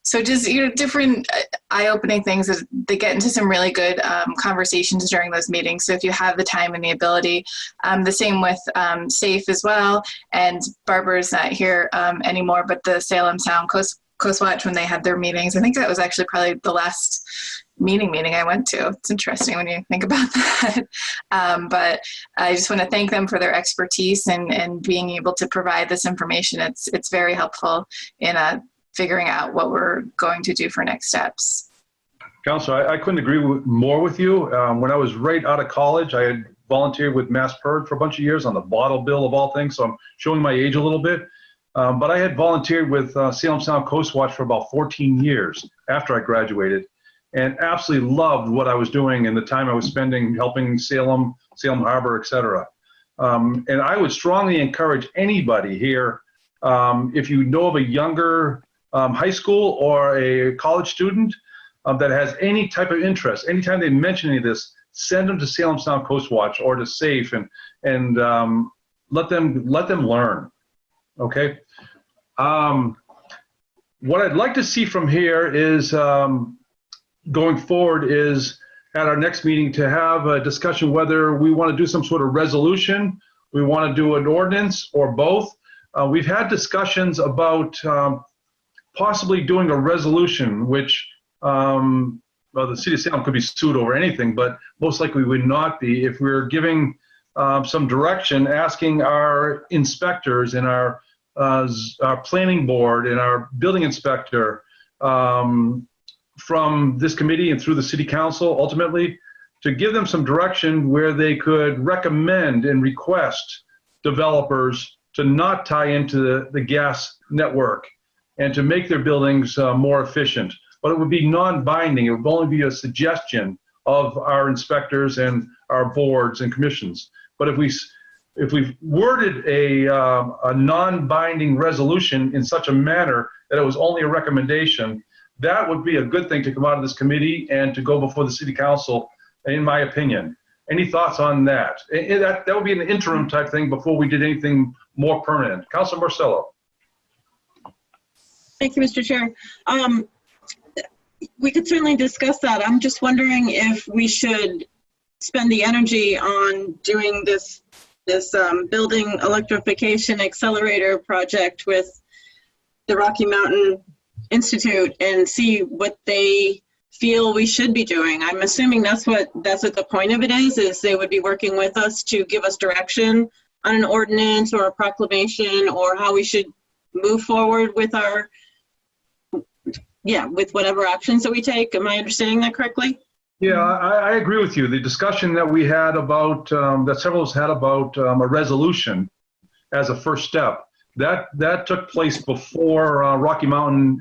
So just, you know, different eye-opening things. They get into some really good conversations during those meetings. So if you have the time and the ability, the same with SAFE as well. And Barbara's not here anymore, but the Salem Sound Coast Watch, when they had their meetings, I think that was actually probably the last meeting I went to. It's interesting when you think about that. But I just want to thank them for their expertise and being able to provide this information. It's very helpful in figuring out what we're going to do for next steps. Councilor, I couldn't agree more with you. When I was right out of college, I had volunteered with Mass Purge for a bunch of years on the bottle bill of all things, so I'm showing my age a little bit. But I had volunteered with Salem Sound Coast Watch for about 14 years after I graduated, and absolutely loved what I was doing and the time I was spending helping Salem Harbor, et cetera. And I would strongly encourage anybody here, if you know of a younger high school or a college student that has any type of interest, anytime they mention any of this, send them to Salem Sound Coast Watch or to SAFE and let them learn. Okay. What I'd like to see from here is going forward is at our next meeting to have a discussion whether we want to do some sort of resolution, we want to do an ordinance, or both. We've had discussions about possibly doing a resolution, which well, the city of Salem could be sued over anything, but most likely would not be if we're giving some direction, asking our inspectors and our planning board and our building inspector from this committee and through the city council ultimately to give them some direction where they could recommend and request developers to not tie into the gas network and to make their buildings more efficient. But it would be non-binding. It would only be a suggestion of our inspectors and our boards and commissions. But if we worded a non-binding resolution in such a manner that it was only a recommendation, that would be a good thing to come out of this committee and to go before the city council, in my opinion. Any thoughts on that? That would be an interim type thing before we did anything more permanent. Councilor Marcello. Thank you, Mr. Chair. We could certainly discuss that. I'm just wondering if we should spend the energy on doing this building electrification accelerator project with the Rocky Mountain Institute and see what they feel we should be doing. I'm assuming that's what the point of it is they would be working with us to give us direction on an ordinance or a proclamation or how we should move forward with with whatever actions that we take. Am I understanding that correctly? Yeah, I agree with you. The discussion that we had about, that several of us had about a resolution as a first step, that took place before Rocky Mountain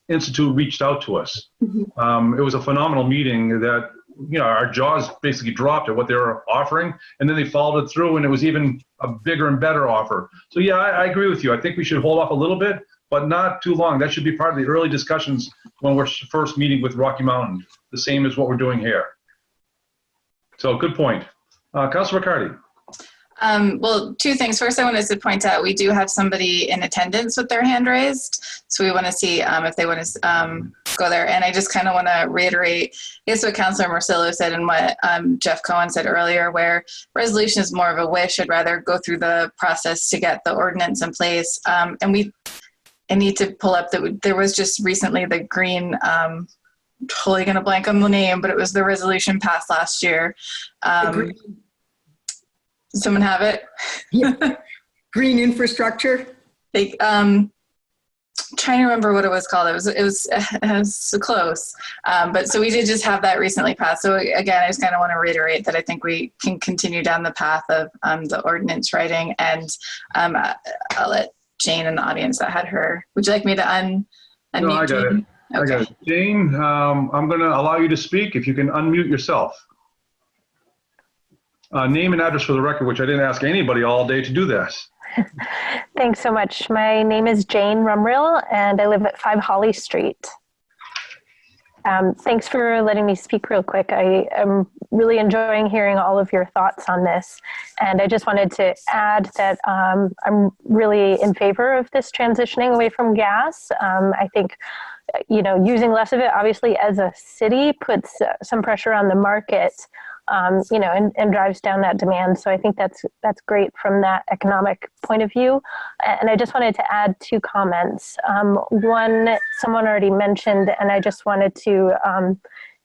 Institute reached out to us. It was a phenomenal meeting that, you know, our jaws basically dropped at what they were offering, and then they followed it through, and it was even a bigger and better offer. So yeah, I agree with you. I think we should hold off a little bit, but not too long. That should be part of the early discussions when we're first meeting with Rocky Mountain, the same as what we're doing here. So good point. Councilor Riccardi. Well, two things. First, I wanted to point out we do have somebody in attendance with their hand raised. So we want to see if they want to go there. And I just kind of want to reiterate, I guess, what Councilor Marcello said and what Jeff Cohen said earlier, where resolution is more of a wish. I'd rather go through the process to get the ordinance in place. And I need to pull up that there was just recently the green, totally going to blank on the name, but it was the resolution passed last year. Does someone have it? Yeah. Green infrastructure. trying to remember what it was called. It was so close. But so we did just have that recently passed. So again, I just kind of want to reiterate that I think we can continue down the path of the ordinance writing, and I'll let Jane in the audience that had her. Would you like me to unmute No, I got Jane? it. I got it. Jane, I'm going to allow you to speak if you can unmute yourself. Name and address for the record, which I didn't ask anybody all day to do this. Thanks so much. My name is Jane Rumrill, and I live at 5 Holly Street. Thanks for letting me speak real quick. I am really enjoying hearing all of your thoughts on this. And I just wanted to add that I'm really in favor of this transitioning away from gas. I think, using less of it, obviously, as a city, puts some pressure on the market. And drives down that demand. So I think that's great from that economic point of view. And I just wanted to add 2 comments. One, someone already mentioned, and I just wanted to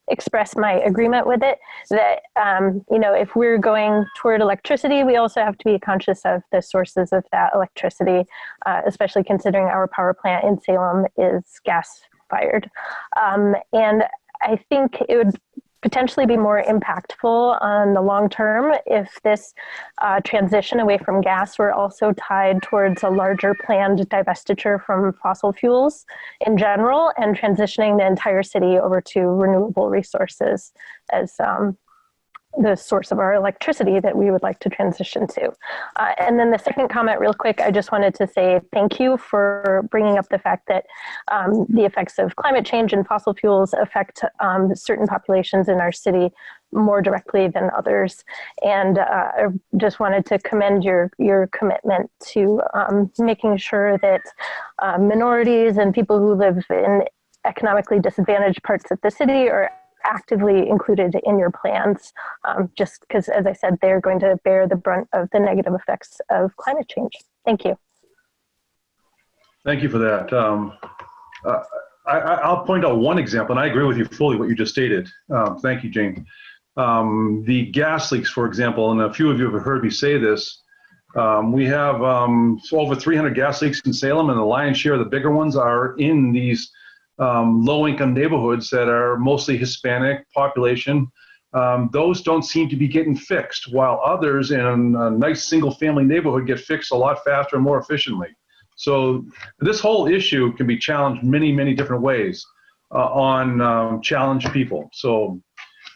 express my agreement with it, that, if we're going toward electricity, we also have to be conscious of the sources of that electricity, especially considering our power plant in Salem is gas fired. And I think it would potentially be more impactful on the long term if this transition away from gas were also tied towards a larger planned divestiture from fossil fuels in general and transitioning the entire city over to renewable resources as the source of our electricity that we would like to transition to. And then the second comment real quick, I just wanted to say thank you for bringing up the fact that the effects of climate change and fossil fuels affect certain populations in our city more directly than others. And I just wanted to commend your commitment to making sure that minorities and people who live in economically disadvantaged parts of the city are actively included in your plans, just because, as I said, they're going to bear the brunt of the negative effects of climate change. Thank you. Thank you for that. I'll point out one example, and I agree with you fully what you just stated. Thank you, Jane. The gas leaks, for example, and a few of you have heard me say this. We have over 300 gas leaks in Salem, and the lion's share of the bigger ones are in these low-income neighborhoods that are mostly Hispanic population. Those don't seem to be getting fixed, while others in a nice single-family neighborhood get fixed a lot faster and more efficiently. So this whole issue can be challenged many, many different ways on challenged people. So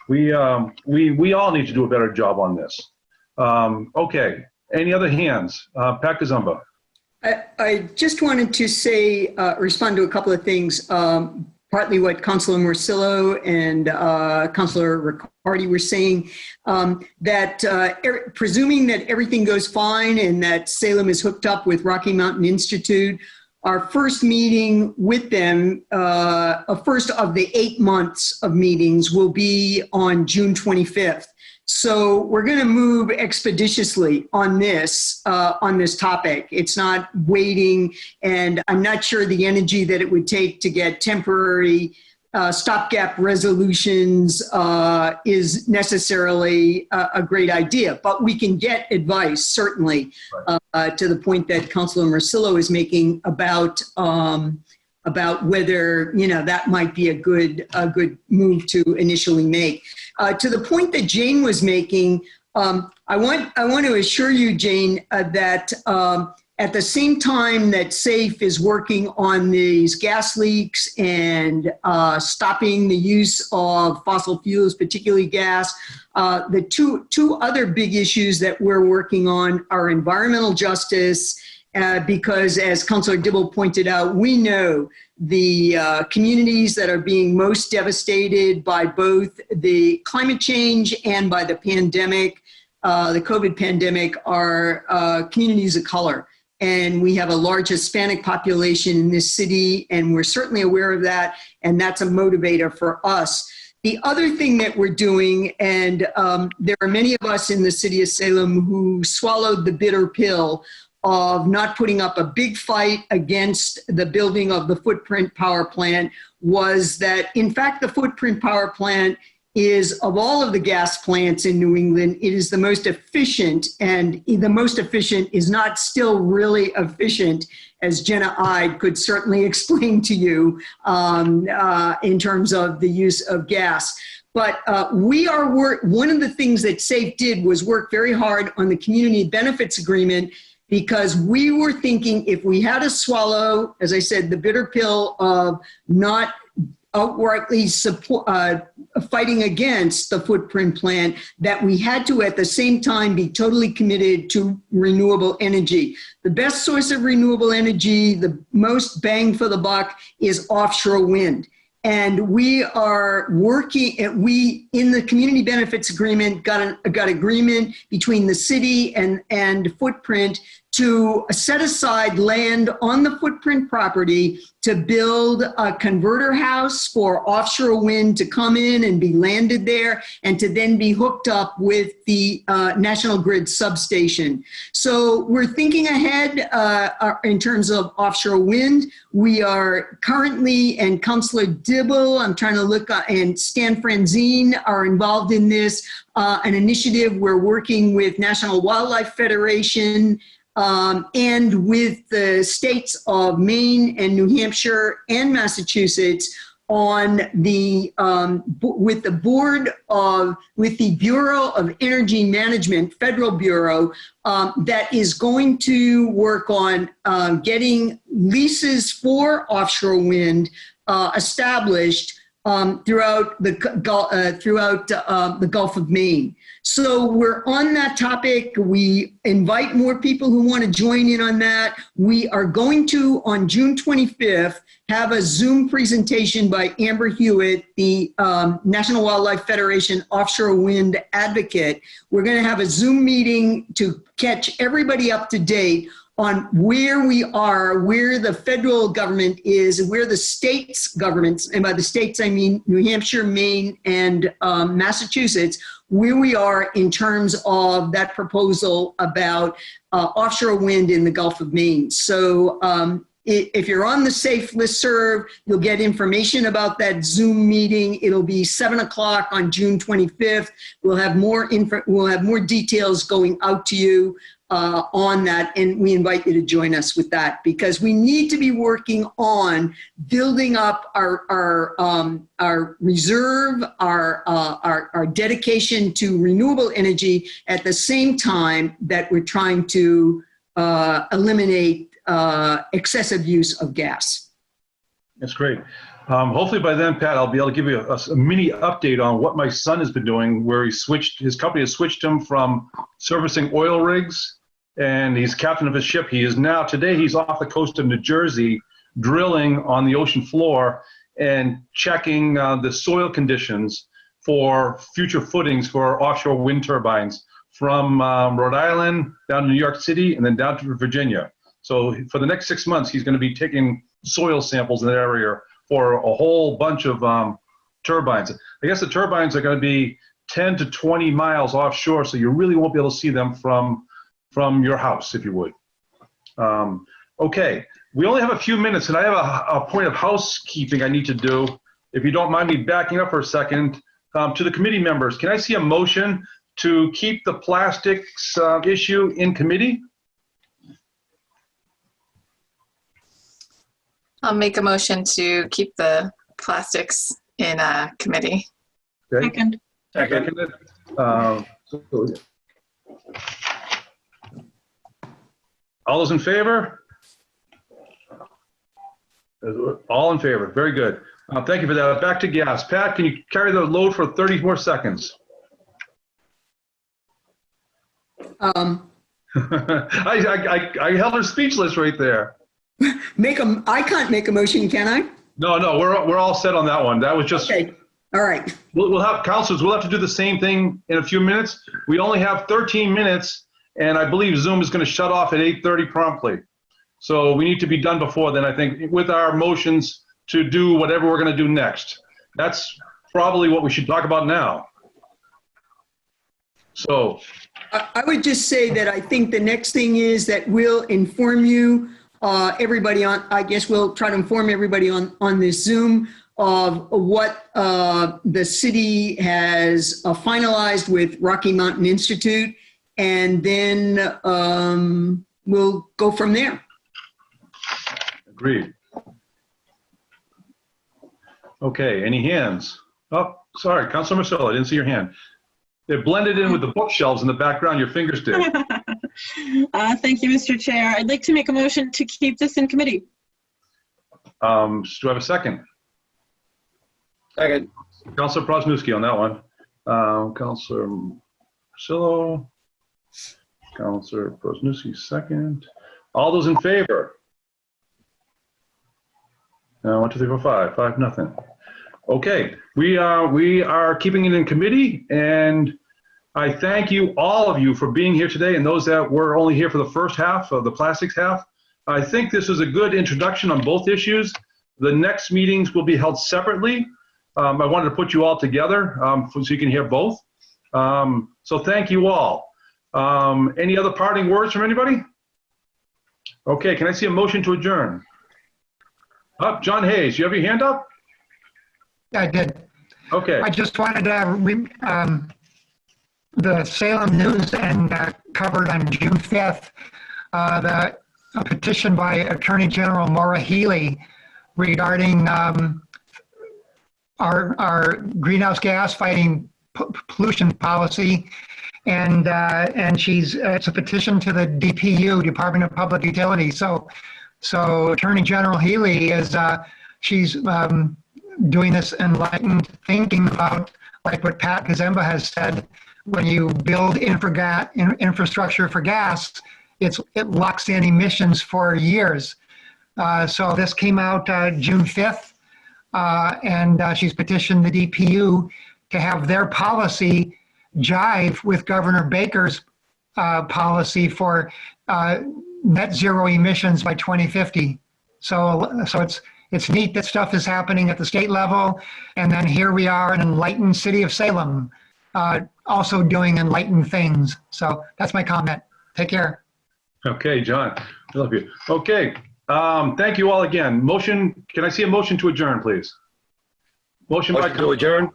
we all need to do a better job on this. Okay, any other hands? Pat Kazumba. I just wanted to say, respond to a couple of things, partly what Councilor Morcillo and Councilor Riccardi were saying, that presuming that everything goes fine and that Salem is hooked up with Rocky Mountain Institute, our first meeting with them, first of the 8 months of meetings, will be on June 25th. So we're going to move expeditiously on this topic. It's not waiting, and I'm not sure the energy that it would take to get temporary stopgap resolutions is necessarily a great idea. But we can get advice, certainly, to the point that Councilor Morcillo is making about whether that might be a good move to initially make. To the point that Jane was making, I want to assure you, Jane, that at the same time that SAFE is working on these gas leaks and stopping the use of fossil fuels, particularly gas, the two other big issues that we're working on are environmental justice, because as Councilor Dibble pointed out, we know the communities that are being most devastated by both the climate change and by the pandemic, the COVID pandemic, are communities of color. And we have a large Hispanic population in this city, and we're certainly aware of that, and that's a motivator for us. The other thing that we're doing, and there are many of us in the city of Salem who swallowed the bitter pill of not putting up a big fight against the building of the footprint power plant, was that, in fact, the footprint power plant is of all of the gas plants in New England, it is the most efficient, and the most efficient is not still really efficient, as Jenna Ide could certainly explain to you in terms of the use of gas. But one of the things that SAFE did was work very hard on the community benefits agreement, because we were thinking if we had to swallow, as I said, the bitter pill of not outrightly fighting against the footprint plan, that we had to at the same time be totally committed to renewable energy. The best source of renewable energy, the most bang for the buck, is offshore wind. And we are working, we in the community benefits agreement got agreement between the city and Footprint to set aside land on the Footprint property to build a converter house for offshore wind to come in and be landed there, and to then be hooked up with the National Grid substation. So we're thinking ahead in terms of offshore wind. We are currently, and Councillor Dibble, I'm trying to look, and Stan Franzine are involved in this, an initiative we're working with National Wildlife Federation, and with the states of Maine and New Hampshire and Massachusetts on the, with the Bureau of Energy Management, Federal Bureau, that is going to work on getting leases for offshore wind established throughout the Gulf of Maine. So we're on that topic. We invite more people who want to join in on that. We are going to, on June 25th, have a Zoom presentation by Amber Hewitt, the National Wildlife Federation offshore wind advocate. We're going to have a Zoom meeting to catch everybody up to date on where we are, where the federal government is, and where the states' governments, and by the states I mean New Hampshire, Maine, and Massachusetts, where we are in terms of that proposal about offshore wind in the Gulf of Maine. So if you're on the SAFE listserv, you'll get information about that Zoom meeting. It'll be 7 o'clock on June 25th. We'll have more details going out to you on that, and we invite you to join us with that, because we need to be working on building up our reserve, our dedication to renewable energy at the same time that we're trying to eliminate excessive use of gas. That's great. Hopefully by then, Pat, I'll be able to give you a mini update on what my son has been doing, where his company has switched him from servicing oil rigs, and he's captain of his ship. He is now, today he's off the coast of New Jersey, drilling on the ocean floor and checking the soil conditions for future footings for offshore wind turbines from Rhode Island down to New York City and then down to Virginia. So for the next 6 months, he's going to be taking soil samples in that area for a whole bunch of turbines. I guess the turbines are going to be 10 to 20 miles offshore, so you really won't be able to see them from your house, if you would. Okay, we only have a few minutes, and I have a point of housekeeping I need to do. If you don't mind me backing up for a second, to the committee members, can I see a motion to keep the plastics issue in committee? I'll make a motion to keep the plastics in committee. Okay. Second. Seconded. All those in favor? All in favor. Very good. Thank you for that. Back to gas. Pat, can you carry the load for 30 more seconds? I held her speechless right there. I can't make a motion, can I? No, we're all set on that one. That was just. Okay. All right. We'll have councilors. We'll have to do the same thing in a few minutes. We only have 13 minutes, and I believe Zoom is going to shut off at 8:30 promptly. So we need to be done before then, I think, with our motions to do whatever we're going to do next. That's probably what we should talk about now. So. I would just say that I think the next thing is that we'll inform you, everybody on, I guess we'll try to inform everybody on this Zoom of what the city has finalized with Rocky Mountain Institute, and then we'll go from there. Agreed. Okay, any hands? Oh, sorry, Councilor Marcelo, I didn't see your hand. They're blended in with the bookshelves in the background, your fingers did. Thank you, Mr. Chair. I'd like to make a motion to keep this in committee. Do I have a second? Second. Councilor Prosnowski on that one. Councilor Marcelo, Councilor Prosnowski, second. All those in favor? 1, 2, 3, 4, 5. 5-0. Okay, we are keeping it in committee, and I thank you, all of you, for being here today, and those that were only here for the first half of the plastics half. I think this is a good introduction on both issues. The next meetings will be held separately. I wanted to put you all together so you can hear both. So thank you all. Any other parting words from anybody? Okay, can I see a motion to adjourn? John Hayes, you have your hand up? I did. Okay. I just wanted to, the Salem News and covered on June 5th, a petition by Attorney General Maura Healey regarding our greenhouse gas fighting pollution policy. And it's a petition to the DPU, Department of Public Utilities. So Attorney General Healey is, she's doing this enlightened thinking about, like what Pat Gazemba has said, when you build infrastructure for gas, it locks in emissions for years. So this came out June 5th, and she's petitioned the DPU to have their policy jive with Governor Baker's policy for net zero emissions by 2050. So it's neat that stuff is happening at the state level, and then here we are in enlightened city of Salem, also doing enlightened things. So that's my comment. Take care. Okay, John, I love you. Okay, thank you all again. Motion, can I see a motion to adjourn, please? Motion to adjourn.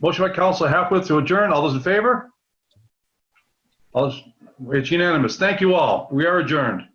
Motion by Councilor Hapworth to adjourn. All those in favor? It's unanimous. Thank you all. We are adjourned.